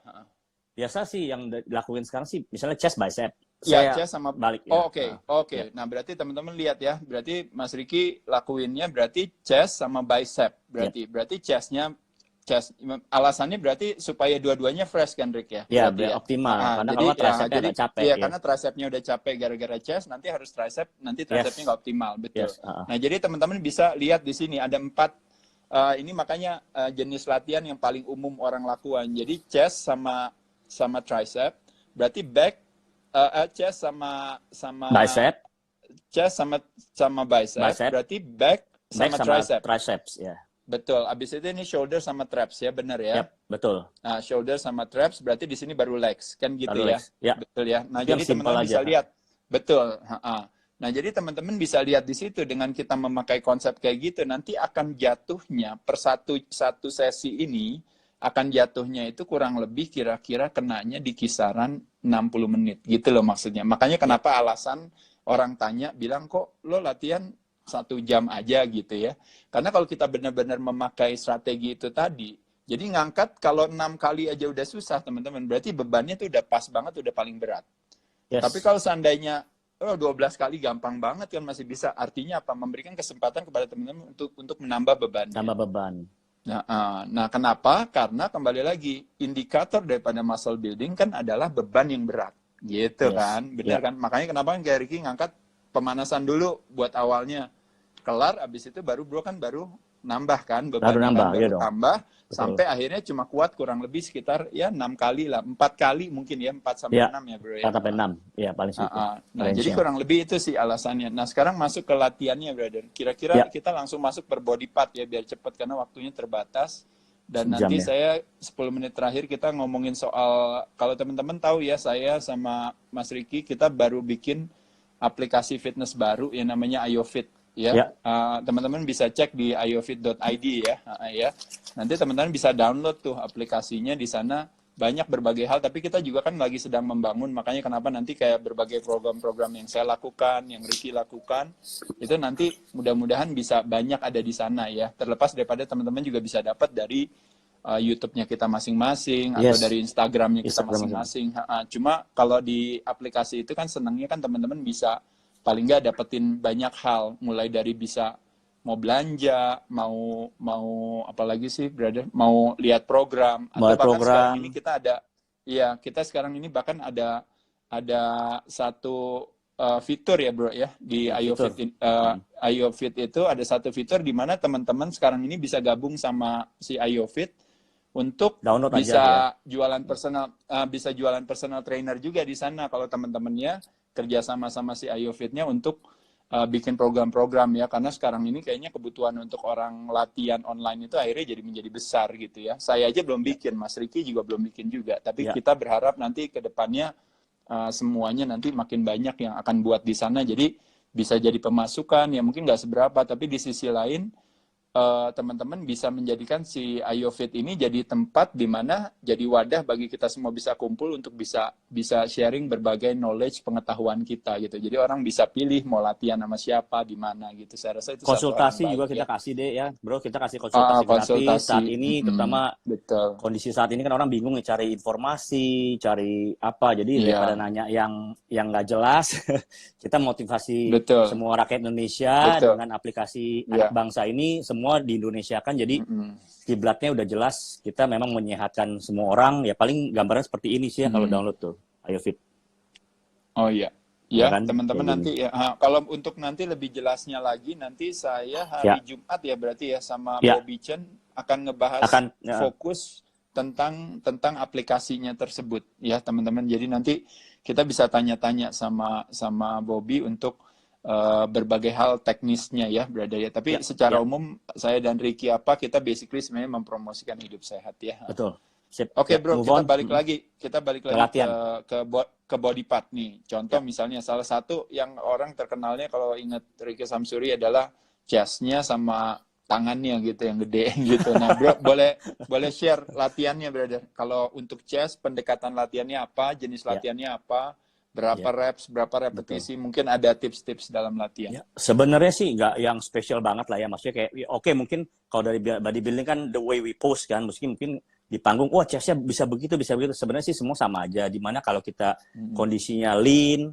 Biasa sih yang dilakuin sekarang sih misalnya chest bicep. Ya, Saya chest sama balik ya. Oke. Nah, berarti teman-teman lihat ya. Berarti Mas Riki lakuinnya berarti chest sama bicep. Berarti chestnya alasannya berarti supaya dua-duanya fresh kan, Rick ya? Ya, Berarti optimal. Karena jadi, kalau tricepnya agak capek. Iya, karena tricepnya udah capek gara-gara chest, nanti harus tricep, nanti tricepnya nggak optimal, betul. Nah, jadi teman-teman bisa lihat di sini ada 4 ini makanya jenis latihan yang paling umum orang lakukan. Jadi chest sama tricep, berarti back chest sama bicep, chest sama bicep, berarti back sama triceps ya. Betul. Abis itu ini shoulder sama traps ya, benar ya? Yep, betul. Nah, shoulder sama traps berarti di sini baru legs, kan gitu ya? Ya. Betul ya. Nah, jadi teman-teman bisa lihat. Betul. Nah, jadi teman-teman bisa lihat di situ dengan kita memakai konsep kayak gitu, nanti akan jatuhnya per satu sesi ini akan jatuhnya itu kurang lebih kira-kira kenanya di kisaran 60 menit gitu loh maksudnya. Makanya kenapa alasan orang tanya bilang kok lo latihan 1 jam aja gitu ya. Karena kalau kita benar-benar memakai strategi itu tadi, jadi ngangkat kalau 6 kali aja udah susah teman-teman, berarti bebannya tuh udah pas banget, udah paling berat. Yes. Tapi kalau seandainya 12 kali gampang banget kan masih bisa. Artinya apa? Memberikan kesempatan kepada teman-teman untuk menambah bebannya. Tambah beban. Nah, kenapa? Karena kembali lagi, indikator daripada muscle building kan adalah beban yang berat. Gitu kan? Benar kan? Makanya kenapa kayak Ricky ngangkat pemanasan dulu buat awalnya. Kelar, abis itu baru nambah kan bebannya baru tambah sampai akhirnya cuma kuat kurang lebih sekitar ya 6 kali lah, 4 kali mungkin ya, 4 sampai 6 ya bro ya. 4 sampai 6 ya paling sedikit. Nah, jadi kurang lebih itu sih alasannya. Nah, sekarang masuk ke latihannya brother. Kira-kira kita langsung masuk per body part ya biar cepat karena waktunya terbatas. Dan nanti saya 10 menit terakhir kita ngomongin soal, kalau teman-teman tahu ya, saya sama Mas Riki kita baru bikin aplikasi fitness baru yang namanya IOFit. Ya, teman-teman bisa cek di iofit.id ya. Nanti teman-teman bisa download tuh aplikasinya di sana. Banyak berbagai hal, tapi kita juga kan lagi sedang membangun. Makanya kenapa nanti kayak berbagai program-program yang saya lakukan, yang Ricky lakukan, itu nanti mudah-mudahan bisa banyak ada di sana ya. Terlepas daripada teman-teman juga bisa dapat dari YouTube-nya kita masing-masing atau dari Instagram-nya kita masing-masing. Cuma kalau di aplikasi itu kan senangnya kan teman-teman bisa paling nggak dapetin banyak hal, mulai dari bisa mau belanja, mau apalagi sih brother, mau lihat program, atau bahkan sekarang ini kita ada, kita sekarang ini bahkan ada satu fitur ya bro ya di IOFit. IOFit itu ada satu fitur di mana teman-teman sekarang ini bisa gabung sama si IOFit untuk download bisa jualan personal trainer juga di sana kalau teman-temannya kerja sama si IOFit-nya untuk bikin program-program ya, karena sekarang ini kayaknya kebutuhan untuk orang latihan online itu akhirnya jadi menjadi besar gitu ya. Saya aja belum bikin, Mas Riki juga belum bikin juga, tapi kita berharap nanti ke depannya semuanya nanti makin banyak yang akan buat di sana, jadi bisa jadi pemasukan ya mungkin nggak seberapa, tapi di sisi lain teman-teman bisa menjadikan si IOFit ini jadi tempat di mana jadi wadah bagi kita semua bisa kumpul untuk bisa sharing berbagai knowledge pengetahuan kita gitu. Jadi orang bisa pilih mau latihan sama siapa di mana gitu. Saya rasa itu konsultasi juga kita kasih deh ya, bro. Kita kasih konsultasi gratis saat ini, terutama kondisi saat ini kan orang bingung cari informasi, cari apa. Jadi daripada nanya yang nggak jelas, kita motivasi semua rakyat Indonesia dengan aplikasi anak bangsa ini. Semua di Indonesia kan, jadi kiblatnya udah jelas. Kita memang menyehatkan semua orang. Ya paling gambarnya seperti ini sih ya kalau download tuh IOFit. Oh iya, kan? Teman-teman nanti ya. Kalau untuk nanti lebih jelasnya lagi, nanti saya hari Jumat ya berarti ya sama Bobby Chen akan ngebahas fokus tentang aplikasinya tersebut ya teman-teman. Jadi nanti kita bisa tanya-tanya sama Bobby untuk berbagai hal teknisnya ya brother ya, tapi secara umum saya dan Ricky kita basically sebenarnya mempromosikan hidup sehat ya. Betul. Oke bro, kita balik lagi ke body part nih. Contoh misalnya salah satu yang orang terkenalnya kalau ingat Ricky Samsuri adalah chest-nya sama tangannya gitu yang gede gitu. Nah, bro, boleh share latihannya, brother. Kalau untuk chest, pendekatan latihannya apa, jenis Ya, latihannya apa, berapa ya, reps, berapa betul. repetisi, mungkin ada tips-tips dalam latihan. Ya, sebenarnya sih nggak yang spesial banget lah ya. Maksudnya kayak, ya, oke mungkin kalau dari bodybuilding kan the way we pose kan, mungkin di panggung, wah chestnya bisa begitu, bisa begitu. Sebenarnya sih semua sama aja. Dimana kalau kita kondisinya lean,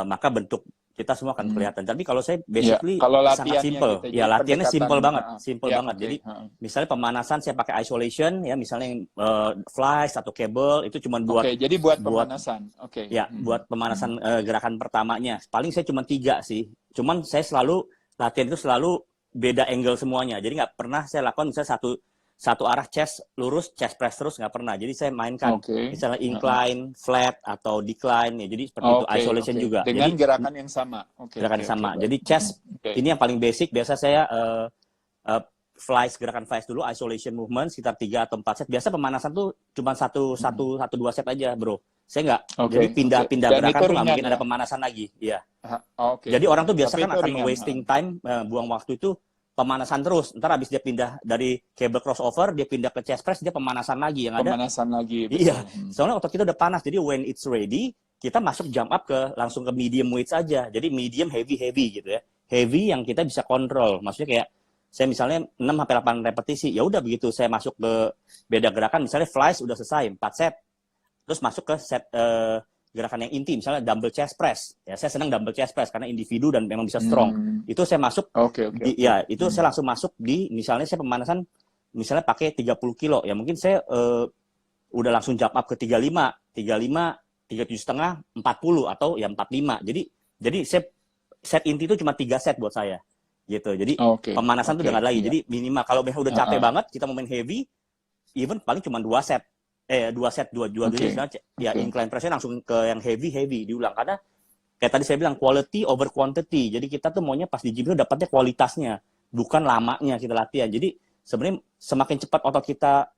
maka bentuk kita semua akan kelihatan. Tapi kalau saya Ya, basically kalau sangat latihannya simple. gitu, Ya jadi latihannya pendekatan, simple banget, simple ya banget. oke, Jadi misalnya pemanasan saya pakai isolation, ya misalnya yang flies atau cable itu cuma buat oke, jadi buat buat pemanasan, oke. ya buat pemanasan gerakan pertamanya. Paling saya cuma 3 sih. Cuman saya selalu latihan itu selalu beda angle semuanya. Jadi nggak pernah saya lakukan misalnya satu arah chest lurus, chest press terus nggak pernah. Jadi saya mainkan Oke, misalnya incline, flat atau decline ya. Jadi seperti itu. oke, Isolation oke, juga. dengan Jadi gerakan yang sama, oke, gerakan oke, oke, sama. baik. Jadi chest Oke, ini yang paling basic. Biasa saya flies, gerakan flies dulu, isolation movement sekitar 3 atau 4 set. Biasa pemanasan tuh cuma satu dua set aja, bro. Saya nggak, jadi oke, pindah-pindah dan gerakan itu tuh nggak ringan mungkin ada ya. pemanasan lagi. Iya. Oke, Jadi orang tuh biasa tapi kan itu akan ringan. wasting time, buang waktu itu pemanasan terus. Ntar habis dia pindah dari cable crossover, dia pindah ke chest press, dia pemanasan lagi. Yang ada, Pemanasan lagi, iya. betul. Soalnya otot kita udah panas. Jadi when it's ready, kita masuk jump up langsung ke medium weights aja. Jadi medium, heavy gitu ya. Heavy yang kita bisa kontrol. Maksudnya kayak saya misalnya 6 sampai 8 repetisi, ya udah begitu saya masuk ke beda gerakan, misalnya flies udah selesai 4 set. Terus masuk ke set gerakan yang inti, misalnya dumbbell chest press. Ya, saya senang dumbbell chest press karena individu dan memang bisa strong. Itu saya masuk Oke. ya, itu saya langsung masuk di misalnya saya pemanasan misalnya pakai 30 kilo. Ya mungkin saya udah langsung jump up ke 35, 37,5, 40 atau ya 45. Jadi saya set inti itu cuma 3 set buat saya. Gitu. Jadi pemanasan tuh udah nggak lagi. Iya. Jadi minimal kalau misalnya udah capek banget kita mau main heavy, even paling cuma 2 set. 2 set, dua ya incline pressnya langsung ke yang heavy diulang. Karena kayak tadi saya bilang quality over quantity. Jadi kita tuh maunya pas di gym itu dapatnya kualitasnya, bukan lamanya kita latihan. Jadi sebenarnya semakin cepat otot kita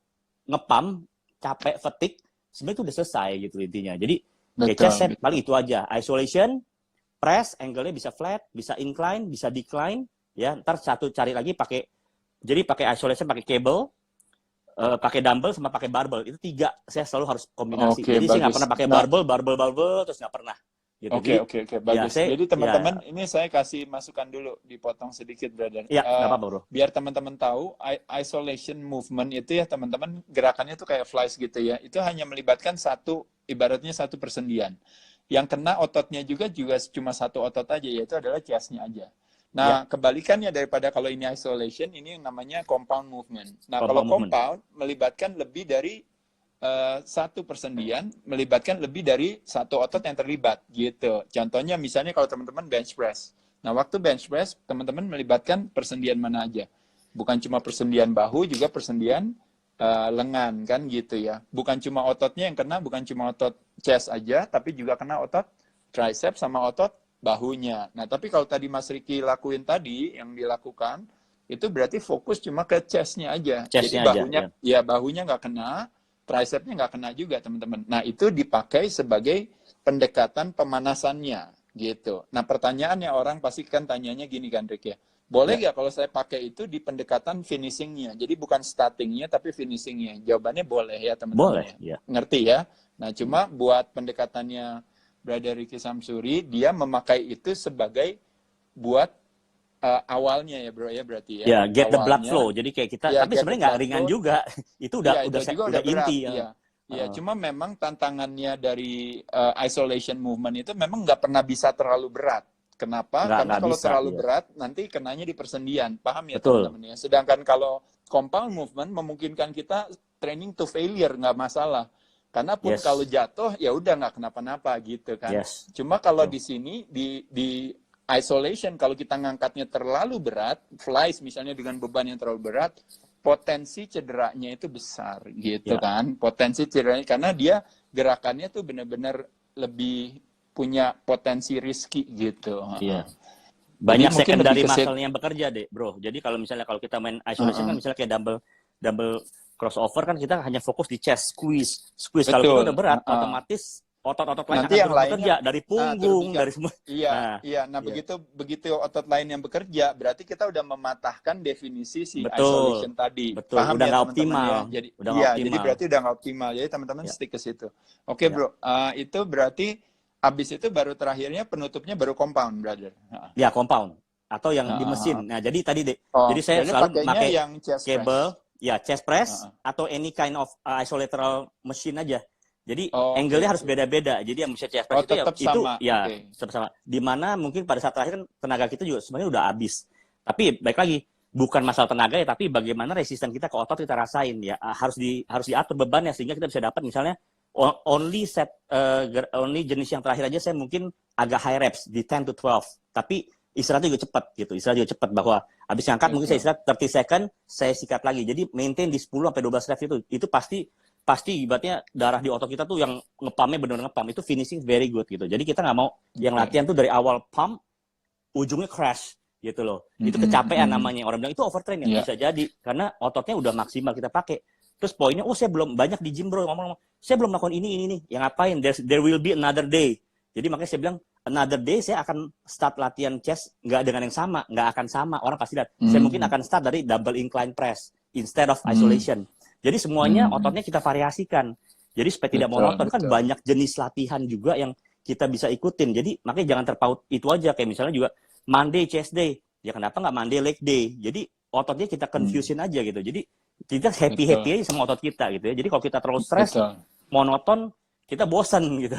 ngepam, capek, fatigue, sebenarnya itu udah selesai gitu intinya. Jadi kayak chest set paling itu aja. Isolation, press, angle-nya bisa flat, bisa incline, bisa decline. Ya, ntar satu cari lagi pakai isolation, pakai cable, pakai dumbbell sama pakai barbell. Itu 3 saya selalu harus kombinasi. Jadi saya nggak pernah pakai barbell terus nggak pernah. Gitu. Oke, bagus. Ya, jadi teman-teman, ini saya kasih masukan dulu, dipotong sedikit, brother. Iya, nggak apa-apa, bro. Biar teman-teman tahu, isolation movement itu ya teman-teman, gerakannya tuh kayak flies gitu ya. Itu hanya melibatkan ibaratnya satu persendian. Yang kena ototnya juga cuma satu otot aja, yaitu adalah chest-nya aja. Nah, kebalikannya daripada kalau ini isolation, ini yang namanya compound movement. Nah, kalau compound melibatkan lebih dari satu persendian, melibatkan lebih dari satu otot yang terlibat, gitu. Contohnya misalnya kalau teman-teman bench press. Nah, waktu bench press, teman-teman melibatkan persendian mana aja. Bukan cuma persendian bahu, juga persendian lengan, kan gitu ya. Bukan cuma ototnya yang kena, bukan cuma otot chest aja, tapi juga kena otot tricep sama otot bahunya. Nah, tapi kalau tadi Mas Riki lakuin tadi, yang dilakukan, itu berarti fokus cuma ke chest-nya aja. Jadi bahunya, bahunya nggak kena, tricepnya nggak kena juga, teman-teman. Nah, itu dipakai sebagai pendekatan pemanasannya, gitu. Nah, pertanyaannya orang pasti kan tanyanya gini kan, Rik ya. Boleh nggak kalau saya pakai itu di pendekatan finishing-nya? Jadi bukan starting-nya, tapi finishing-nya. Jawabannya boleh ya, teman-teman. Boleh, ya. Ngerti ya? Nah, cuma buat pendekatannya Brother Ricky Samsuri, dia memakai itu sebagai buat awalnya ya, bro ya, berarti ya. Ya, get the blood flow. Jadi kayak kita, tapi sebenarnya nggak ringan juga. Itu udah inti. Iya, cuma memang tantangannya dari isolation movement itu memang nggak pernah bisa terlalu berat. Kenapa? Karena kalau terlalu berat, nanti kenanya di persendian. Paham ya, teman-teman ya? Sedangkan kalau compound movement memungkinkan kita training to failure, nggak masalah. Karena pun kalau jatuh ya udah nggak kenapa-napa gitu kan. Cuma kalau di sini di isolation, kalau kita ngangkatnya terlalu berat, flies misalnya dengan beban yang terlalu berat, potensi cederanya itu besar gitu kan. Potensi cederanya karena dia gerakannya tuh benar-benar lebih punya potensi risky gitu. Iya. Banyak secondary muscle yang bekerja deh, bro. Jadi kalau misalnya kalau kita main isolation kan misalnya kayak dumbbell crossover kan kita hanya fokus di chest, squeeze. Kalau kita udah berat, otomatis otot-otot lain Nanti akan yang terus lainnya bekerja dari punggung, terus dari semua. iya, Nah, iya. Nah, iya. begitu otot lain yang bekerja, berarti kita udah mematahkan definisi si Betul, isolation tadi. betul. Paham Udah ya nggak teman-teman optimal, ya? Jadi udah nggak iya, jadi optimal. berarti udah nggak optimal. Jadi teman-teman Ya, stick ke situ. Oke, ya. bro. Itu berarti habis itu baru terakhirnya penutupnya baru compound, brother. Ya, compound atau yang di mesin. Nah, jadi tadi Oh, jadi saya jadi selalu pakainya pakai yang chest kabel, press. ya chest press atau any kind of isolateral machine aja. Jadi Oh, oke, angle-nya harus oke. beda-beda. Jadi yang bisa chest Oh, press itu tetap sama. Oke. tetap sama. Dimana mungkin pada saat terakhir kan tenaga kita juga sebenarnya udah habis. Tapi baik lagi, bukan masalah tenaga ya, tapi bagaimana resisten kita ke otot kita rasain ya. Harus diatur bebannya sehingga kita bisa dapat misalnya only jenis yang terakhir aja saya mungkin agak high reps di 10 to 12. Tapi istirahatnya juga cepat gitu. Istirahat juga cepat bahwa habis ngangkat mungkin saya istirahat 30 second, saya sikat lagi. Jadi maintain di 10 sampai 12 reps itu pasti ibaratnya darah di otot kita tuh yang ngepamnya benar-benar ngepam itu finishing very good gitu. Jadi kita nggak mau yang latihan tuh dari awal pump ujungnya crash gitu loh. Itu kecapean namanya. Orang bilang itu overtrain yang bisa jadi karena ototnya udah maksimal kita pakai. Terus poinnya, saya belum banyak di gym bro, ngomong saya belum melakukan ini. Yang ngapain? There will be another day. Jadi makanya saya bilang another day saya akan start latihan chest nggak dengan yang sama, nggak akan sama. Orang pasti lihat. Saya mungkin akan start dari double incline press instead of isolation. Jadi semuanya ototnya kita variasikan. Jadi supaya tidak monoton kan banyak jenis latihan juga yang kita bisa ikutin. Jadi makanya jangan terpaut itu aja. Kayak misalnya juga Monday chest day. Ya kenapa nggak Monday leg day? Jadi ototnya kita confusion aja gitu. Jadi kita happy aja sama otot kita gitu ya. Jadi kalau kita terlalu stres, monoton, kita bosan gitu.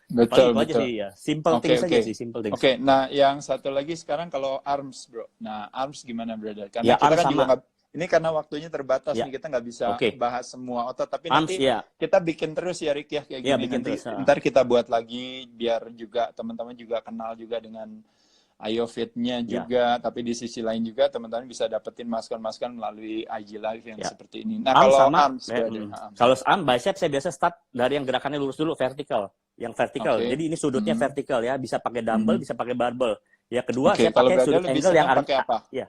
Betul, itu aja sih ya. Simple things aja sih, simple things. Oke, nah yang satu lagi sekarang kalau arms, bro. Nah, arms gimana, brother? Karena Ya, kita kan sama. juga nggak, ini karena waktunya terbatas nih, kita nggak bisa bahas semua otot. Tapi arms, nanti kita bikin terus ya, Rick ya, kayak gini. bikin nanti terus, ntar kita buat lagi, biar juga teman-teman juga kenal juga dengan IOFIT-nya juga, tapi di sisi lain juga teman-teman bisa dapetin masukan-masukan melalui IG Live yang seperti ini. Nah, kalau arms, kalau arm bicep saya biasa start dari yang gerakannya lurus dulu, vertikal. Yang vertikal. Jadi ini sudutnya vertikal ya, bisa pakai dumbbell, bisa pakai barbell. Ya kedua saya pakai sudut angle yang pakai apa? Ya.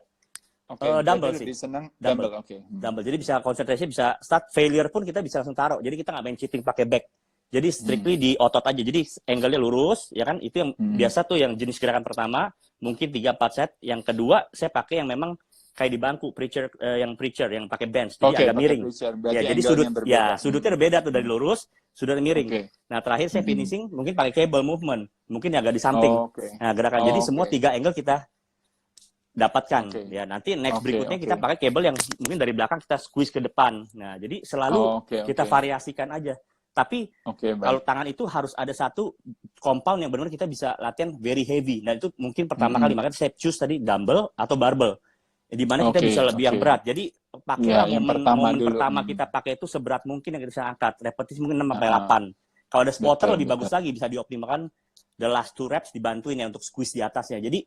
Dumbbell sih. Lebih senang dumbbell. Dumbbell. Jadi bisa konsentrasi, bisa start failure pun kita bisa langsung taruh. Jadi kita nggak main cheating pakai back. Jadi strictly di otot aja. Jadi angle-nya lurus, ya kan? Itu yang biasa tuh yang jenis gerakan pertama, mungkin 3-4 set. Yang kedua, saya pakai yang memang kayak di bangku, preacher yang pakai bench. Jadi agak miring. Ya, jadi sudutnya berbeda tuh dari lurus, sudutnya miring. Nah, terakhir saya finishing mungkin pakai cable movement. Mungkin agak di samping. Nah, gerakan. Jadi semua 3 angle kita dapatkan. Ya, nanti next berikutnya kita pakai cable yang mungkin dari belakang kita squeeze ke depan. Nah, jadi selalu kita variasikan aja. Tapi kalau tangan itu harus ada satu compound yang benar-benar kita bisa latihan very heavy. Nah itu mungkin pertama kali, makanya saya choose tadi dumbbell atau barbell. Di mana kita bisa lebih yang berat. Jadi pakailah momen pertama kita pakai itu seberat mungkin yang kita bisa angkat. Repetisi mungkin 6-8. Kalau ada spotter lebih bagus lagi, bisa dioptimalkan the last 2 reps dibantuin ya untuk squeeze di atasnya. Jadi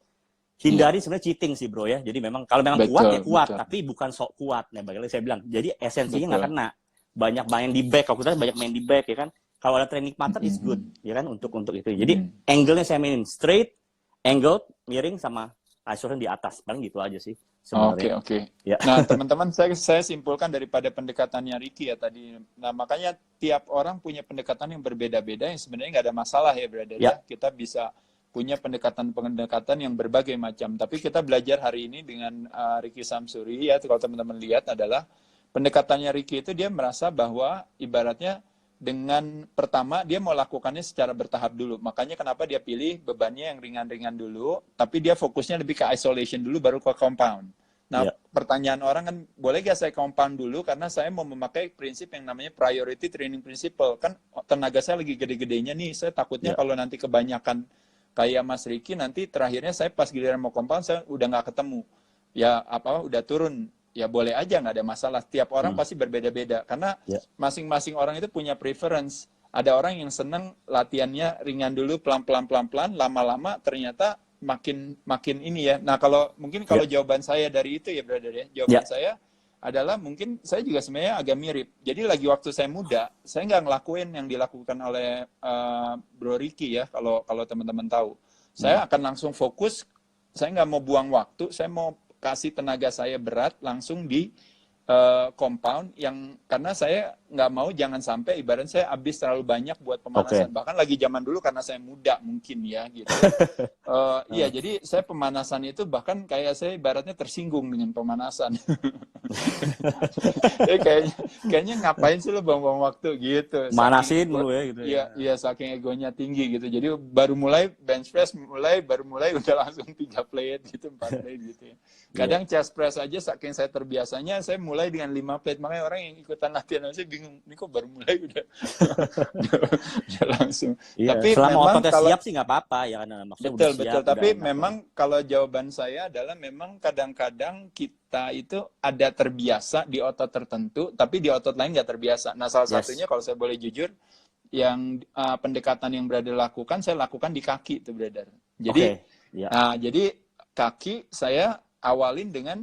hindari sebenarnya cheating sih bro ya. Jadi memang kalau memang kuat ya kuat, tapi bukan sok kuat. Nah bagaimana saya bilang. Jadi esensinya nggak kena. Banyak main di back, kalau kita banyak main di back ya kan. Kalau ada training partner is good ya kan untuk itu. Jadi angle-nya saya mainin straight, angle, miring sama isolation di atas. Paling gitu aja sih sebenarnya. Oke. Ya. Nah, teman-teman saya simpulkan daripada pendekatannya Ricky ya tadi. Nah, makanya tiap orang punya pendekatan yang berbeda-beda yang sebenarnya nggak ada masalah ya, brother ya. Kita bisa punya pendekatan-pendekatan yang berbagai macam. Tapi kita belajar hari ini dengan Ricky Samsuri ya, kalau teman-teman lihat adalah pendekatannya Ricky itu dia merasa bahwa ibaratnya dengan pertama dia mau lakukannya secara bertahap dulu. Makanya kenapa dia pilih bebannya yang ringan-ringan dulu, tapi dia fokusnya lebih ke isolation dulu baru ke compound. Nah, pertanyaan orang kan, boleh gak saya compound dulu karena saya mau memakai prinsip yang namanya priority training principle. Kan tenaga saya lagi gede-gedenya nih, saya takutnya kalau nanti kebanyakan kayak Mas Ricky, nanti terakhirnya saya pas giliran mau compound saya udah nggak ketemu. Ya udah turun. Ya boleh aja, nggak ada masalah. Tiap orang pasti berbeda-beda karena masing-masing orang itu punya preference. Ada orang yang senang latihannya ringan dulu, pelan-pelan, lama-lama ternyata makin ini ya. Nah kalau jawaban saya dari itu ya brother ya, jawaban saya adalah mungkin saya juga sebenarnya agak mirip. Jadi lagi waktu saya muda, saya nggak ngelakuin yang dilakukan oleh Bro Ricky ya. Kalau teman-teman tahu, saya akan langsung fokus. Saya nggak mau buang waktu. Saya mau kasih tenaga saya berat langsung di compound yang karena saya nggak mau jangan sampai ibarat saya habis terlalu banyak buat pemanasan. Bahkan lagi zaman dulu karena saya muda mungkin ya gitu. Iya, jadi saya pemanasan itu bahkan kayak saya ibaratnya tersinggung dengan pemanasan. Kayaknya ngapain sih lo buang-buang waktu gitu. Manasin dulu ya gitu ya. Iya, saking egonya tinggi gitu. Jadi baru mulai bench press baru mulai udah langsung 3 plate gitu, 4 plate gitu ya. Kadang chest press aja saking saya terbiasanya saya mulai dengan 5 plate. Makanya orang yang ikutan latihan saya bingung, ini kok baru mulai udah langsung. Iya, Tapi selama memang ototnya kalau siap sih nggak apa-apa ya, maksudnya betul, udah siap, betul. Tapi udah enak. memang kalau jawaban saya adalah memang kadang-kadang kita itu ada terbiasa di otot tertentu, tapi di otot lain nggak terbiasa. Nah, salah satunya kalau saya boleh jujur, yang pendekatan yang Brother lakukan, saya lakukan di kaki tuh, Brother. Jadi, jadi kaki saya awalin dengan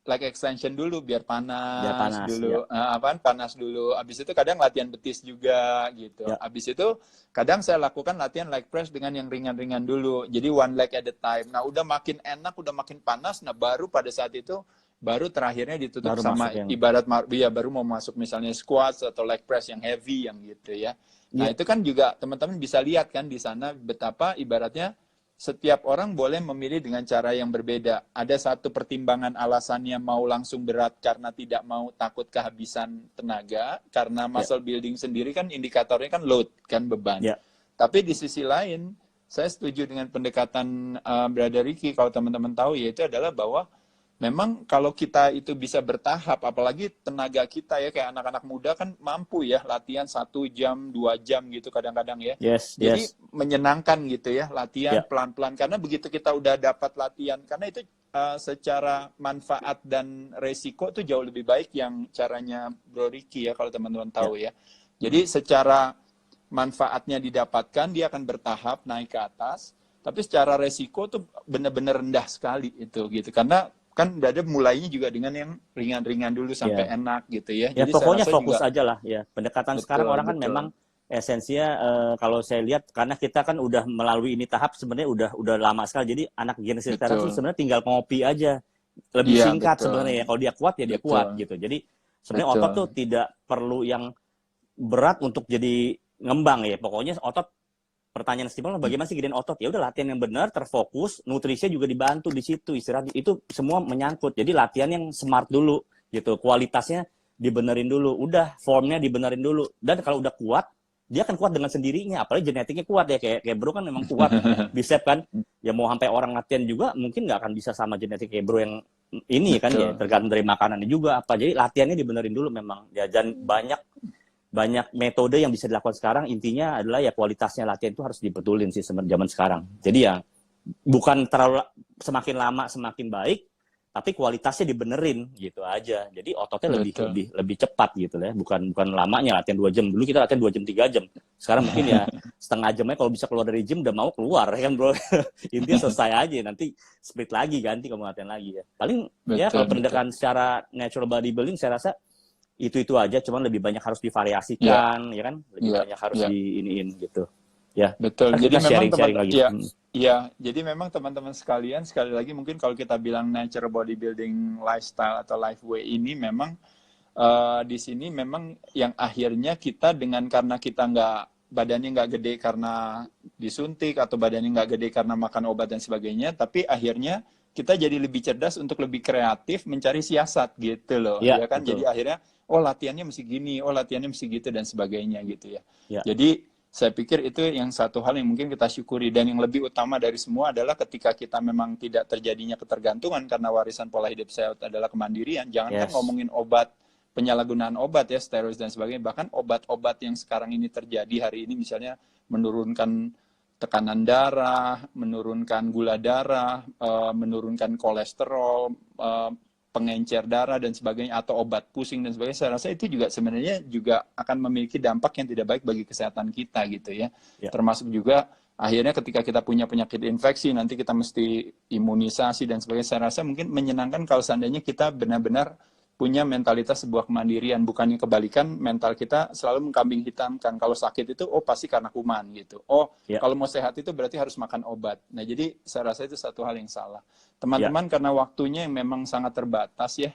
leg extension dulu biar panas dulu, panas dulu. Abis itu kadang latihan betis juga gitu. Abis itu kadang saya lakukan latihan leg press dengan yang ringan-ringan dulu. Jadi one leg at a time. Nah, udah makin enak, udah makin panas. Nah, baru pada saat itu baru terakhirnya ditutup baru sama ibarat baru mau masuk misalnya squats atau leg press yang heavy yang gitu ya. Nah, itu kan juga teman-teman bisa lihat kan di sana betapa ibaratnya setiap orang boleh memilih dengan cara yang berbeda. Ada satu pertimbangan alasannya mau langsung berat karena tidak mau takut kehabisan tenaga. Karena muscle building sendiri kan indikatornya kan load, kan beban. Tapi di sisi lain, saya setuju dengan pendekatan Brother Ricky, kalau teman-teman tahu, yaitu adalah bahwa memang kalau kita itu bisa bertahap, apalagi tenaga kita ya, kayak anak-anak muda kan mampu ya latihan 1 jam, 2 jam gitu kadang-kadang ya. Jadi menyenangkan gitu ya, latihan pelan-pelan. Karena begitu kita udah dapat latihan, karena itu secara manfaat dan resiko tuh jauh lebih baik yang caranya Bro Ricky ya, kalau teman-teman tahu ya. Jadi secara manfaatnya didapatkan, dia akan bertahap naik ke atas. Tapi secara resiko tuh benar-benar rendah sekali itu gitu. Karena kan Brother mulainya juga dengan yang ringan-ringan dulu sampai enak gitu ya. Jadi pokoknya fokus aja lah ya. Pendekatan sekarang orang kan memang esensinya kalau saya lihat karena kita kan udah melalui ini tahap sebenarnya udah lama sekali. Jadi anak generasi sekarang tuh sebenarnya tinggal ngopi aja. Lebih singkat sebenarnya ya. Kalau dia kuat ya dia kuat gitu. Jadi sebenarnya otot tuh tidak perlu yang berat untuk jadi ngembang ya. Pokoknya otot, pertanyaan Steven, bagaimana sih gedein otot? Ya udah latihan yang benar, terfokus, nutrisinya juga dibantu di situ, istirahat itu semua menyangkut. Jadi latihan yang smart dulu gitu, kualitasnya dibenerin dulu, udah formnya dibenerin dulu. Dan kalau udah kuat, dia akan kuat dengan sendirinya. Apalagi genetiknya kuat ya, kayak Bro kan memang kuat bicep kan. Ya mau sampai orang latihan juga mungkin nggak akan bisa sama genetik kayak Bro yang ini kan ya, tergantung dari makanannya juga apa. Jadi latihannya dibenerin dulu memang. Ya, dan banyak metode yang bisa dilakukan sekarang, intinya adalah ya kualitasnya latihan itu harus dibetulin sih zaman sekarang. Jadi ya bukan terlalu semakin lama semakin baik, tapi kualitasnya dibenerin gitu aja. Jadi ototnya lebih cepat gitu ya. Bukan lamanya latihan 2 jam. Dulu kita latihan 2 jam 3 jam. Sekarang mungkin ya setengah jamnya kalau bisa keluar dari gym udah mau keluar ya kan Bro. Intinya selesai aja, nanti split lagi, ganti kamu latihan lagi ya. Paling ya kalau pendekatan secara natural bodybuilding saya rasa itu aja, cuman lebih banyak harus divariasikan ya kan, lebih banyak harus diiniin gitu ya. Betul. Kan Jadi memang lagi. Jadi memang teman-teman sekalian, sekali lagi mungkin kalau kita bilang natural bodybuilding lifestyle atau life way ini memang di sini memang yang akhirnya kita karena kita badannya nggak gede karena disuntik atau badannya nggak gede karena makan obat dan sebagainya, tapi akhirnya kita jadi lebih cerdas untuk lebih kreatif mencari siasat gitu loh, ya kan? Betul. Jadi akhirnya latihannya mesti gini, latihannya mesti gitu dan sebagainya gitu ya. Jadi saya pikir itu yang satu hal yang mungkin kita syukuri, dan yang lebih utama dari semua adalah ketika kita memang tidak terjadinya ketergantungan karena warisan pola hidup sehat adalah kemandirian. Jangan ngomongin obat, penyalahgunaan obat ya, steroid dan sebagainya, bahkan obat-obat yang sekarang ini terjadi hari ini misalnya menurunkan tekanan darah, menurunkan gula darah, menurunkan kolesterol, pengencer darah dan sebagainya, atau obat pusing dan sebagainya, saya rasa itu juga sebenarnya juga akan memiliki dampak yang tidak baik bagi kesehatan kita gitu ya. Termasuk juga akhirnya ketika kita punya penyakit infeksi, nanti kita mesti imunisasi dan sebagainya. Saya rasa mungkin menyenangkan kalau seandainya kita benar-benar punya mentalitas sebuah kemandirian, bukannya kebalikan mental kita selalu mengkambing hitamkan. Kalau sakit itu pasti karena kuman gitu. Kalau mau sehat itu berarti harus makan obat. Nah, jadi saya rasa itu satu hal yang salah. Teman-teman karena waktunya yang memang sangat terbatas ya.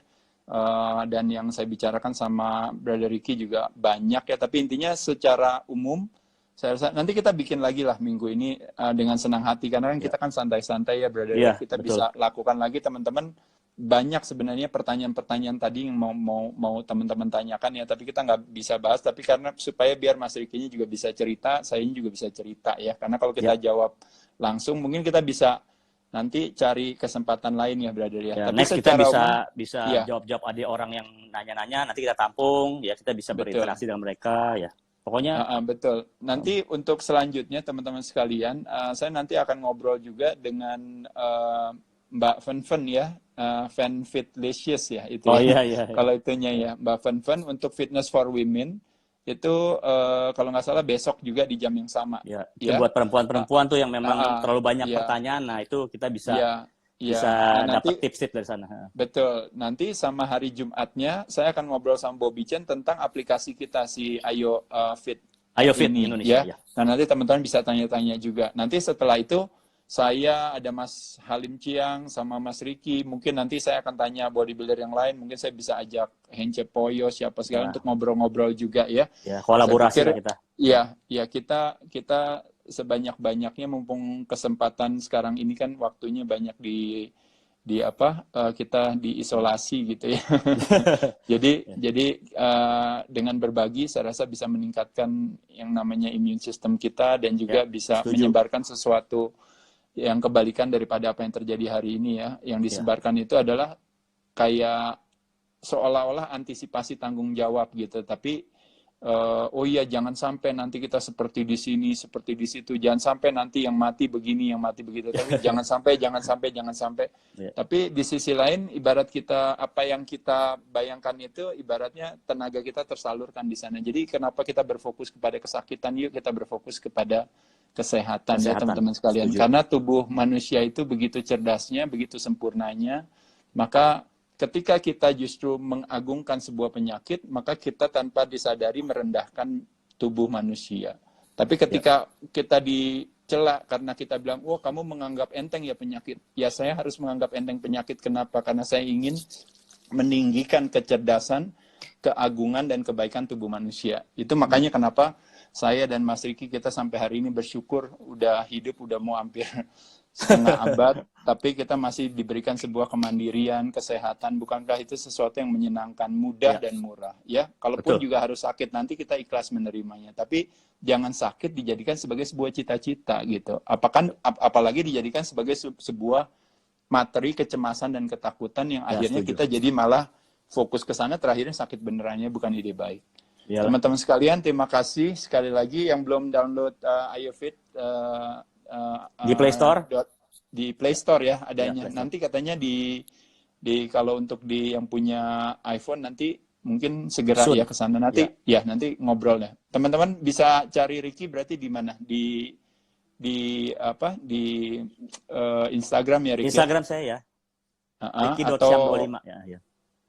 dan yang saya bicarakan sama Brother Ricky juga banyak ya. Tapi intinya secara umum, saya rasa nanti kita bikin lagi lah minggu ini dengan senang hati. Karena kan kita kan santai-santai ya, Brother. Iya, Kita betul. bisa lakukan lagi, teman-teman. Banyak sebenarnya pertanyaan-pertanyaan tadi yang mau teman-teman tanyakan ya, tapi kita nggak bisa bahas. Tapi karena supaya biar Mas Ricky-nya juga bisa cerita, saya juga bisa cerita ya. Karena kalau kita jawab langsung, mungkin kita bisa nanti cari kesempatan lain ya, Brother ya. Ya, Tapi next kita secara bisa ya, jawab-jawab ada orang yang nanya-nanya, nanti kita tampung, ya kita bisa betul. berinteraksi dengan mereka, ya. Pokoknya Betul. Nanti untuk selanjutnya teman-teman sekalian, saya nanti akan ngobrol juga dengan Mbak Fen ya, Fanfitlicious ya itu ya. iya. Kalau itunya ya, Mbak Fen untuk Fitness for Women itu kalau nggak salah besok juga di jam yang sama. Ya, itu Ya. buat perempuan-perempuan tuh yang memang terlalu banyak ya, pertanyaan. Nah, itu kita bisa Nah, dapat nanti tips-tips dari sana. betul. Nanti sama hari Jumatnya saya akan ngobrol sama Bobby Chen tentang aplikasi kita si Ayo Fit Ayo Fit ini Indonesia, ya. Nah, nanti teman-teman bisa tanya-tanya juga. Nanti setelah itu saya ada Mas Halim Ciang sama Mas Ricky. Mungkin nanti saya akan tanya bodybuilder yang lain. Mungkin saya bisa ajak Hence Poyo siapa segala untuk ngobrol-ngobrol juga ya. Ya, kolaborasi lah kita. Iya, kita sebanyak-banyaknya mumpung kesempatan sekarang ini kan waktunya banyak kita diisolasi gitu ya. jadi dengan berbagi saya rasa bisa meningkatkan yang namanya immune system kita dan juga bisa menyebarkan sesuatu yang kebalikan daripada apa yang terjadi hari ini ya. Yang disebarkan itu adalah kayak seolah-olah antisipasi tanggung jawab gitu, tapi oh iya jangan sampai nanti kita seperti di sini, seperti di situ, jangan sampai nanti yang mati begini, yang mati begitu, tapi jangan sampai. Tapi di sisi lain ibarat kita apa yang kita bayangkan itu ibaratnya tenaga kita tersalurkan di sana. Jadi kenapa kita berfokus kepada kesakitan, yuk kita berfokus kepada kesehatan. Ya teman-teman sekalian. Setuju. Karena tubuh manusia itu begitu cerdasnya, begitu sempurnanya, maka ketika kita justru mengagungkan sebuah penyakit, maka kita tanpa disadari merendahkan tubuh manusia. Tapi ketika kita dicela karena kita bilang, oh kamu menganggap enteng ya penyakit. Ya saya harus menganggap enteng penyakit. Kenapa? Karena saya ingin meninggikan kecerdasan, keagungan, dan kebaikan tubuh manusia. Itu makanya kenapa saya dan Mas Ricky kita sampai hari ini bersyukur udah hidup, udah mau hampir setengah abad, tapi kita masih diberikan sebuah kemandirian, kesehatan. Bukankah itu sesuatu yang menyenangkan, mudah dan murah? Ya, kalaupun juga harus sakit, nanti kita ikhlas menerimanya. Tapi jangan sakit dijadikan sebagai sebuah cita-cita gitu. Apalagi dijadikan sebagai sebuah materi kecemasan dan ketakutan yang akhirnya kita jadi malah fokus ke sana, terakhirnya sakit benerannya, bukan ide baik. Teman-teman sekalian, terima kasih sekali lagi yang belum download AyoFit di Play Store. Di Play Store ya adanya. Nanti katanya di kalau untuk yang punya iPhone nanti mungkin segera ya ke sana nanti nanti ngobrol ya. Teman-teman bisa cari Ricky berarti di mana? Di Instagram ya Ricky. Instagram saya ya. Ricky.Syam25 ya.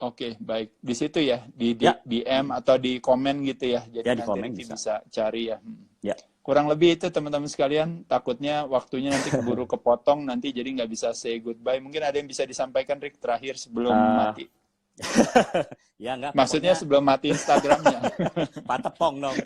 Oke, baik. Di situ ya, di DM atau di komen gitu ya. Jadi nanti Ricky bisa cari ya. Kurang lebih itu teman-teman sekalian. Takutnya waktunya nanti keburu kepotong nanti jadi nggak bisa say goodbye. Mungkin ada yang bisa disampaikan Rick terakhir sebelum mati. Ya enggak. Maksudnya sebelum mati Instagramnya. Patepong dong.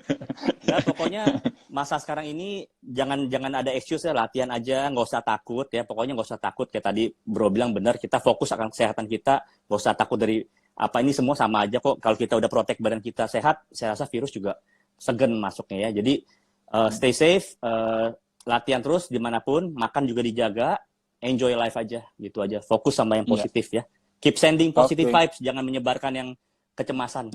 Nah, pokoknya masa sekarang ini jangan ada excuse ya, latihan aja, nggak usah takut ya. Pokoknya nggak usah takut kayak tadi Bro bilang benar, kita fokus akan kesehatan kita, nggak usah takut dari apa ini semua sama aja kok. Kalau kita udah protect badan kita sehat, saya rasa virus juga segan masuknya ya. Jadi stay safe, latihan terus dimanapun, makan juga dijaga, enjoy life aja gitu aja. Fokus sama yang positif ya. Keep sending positive vibes, jangan menyebarkan yang kecemasan.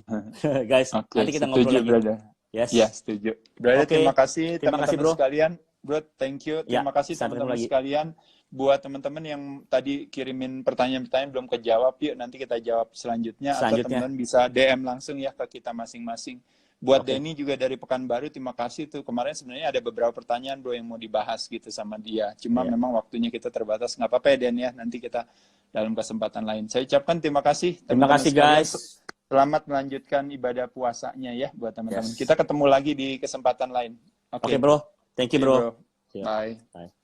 Guys, nanti kita ngobrol lagi. Brother. Yes. Ya, setuju. Brother, terima kasih teman-teman Bro. sekalian. Bro, thank you. Terima kasih teman-teman sekalian. Buat teman-teman yang tadi kirimin pertanyaan-pertanyaan belum kejawab, yuk nanti kita jawab selanjutnya. Atau teman-teman bisa DM langsung ya ke kita masing-masing. Buat Denny juga dari Pekanbaru, terima kasih tuh. Kemarin sebenarnya ada beberapa pertanyaan Bro yang mau dibahas gitu sama dia. Cuma memang waktunya kita terbatas. Nggak apa-apa ya Den ya, nanti kita dalam kesempatan lain. Saya ucapkan terima kasih. Terima kasih guys. Selamat melanjutkan ibadah puasanya ya buat teman-teman. Kita ketemu lagi di kesempatan lain. Oke, Bro. Thank you, Bro. Bye. Bye.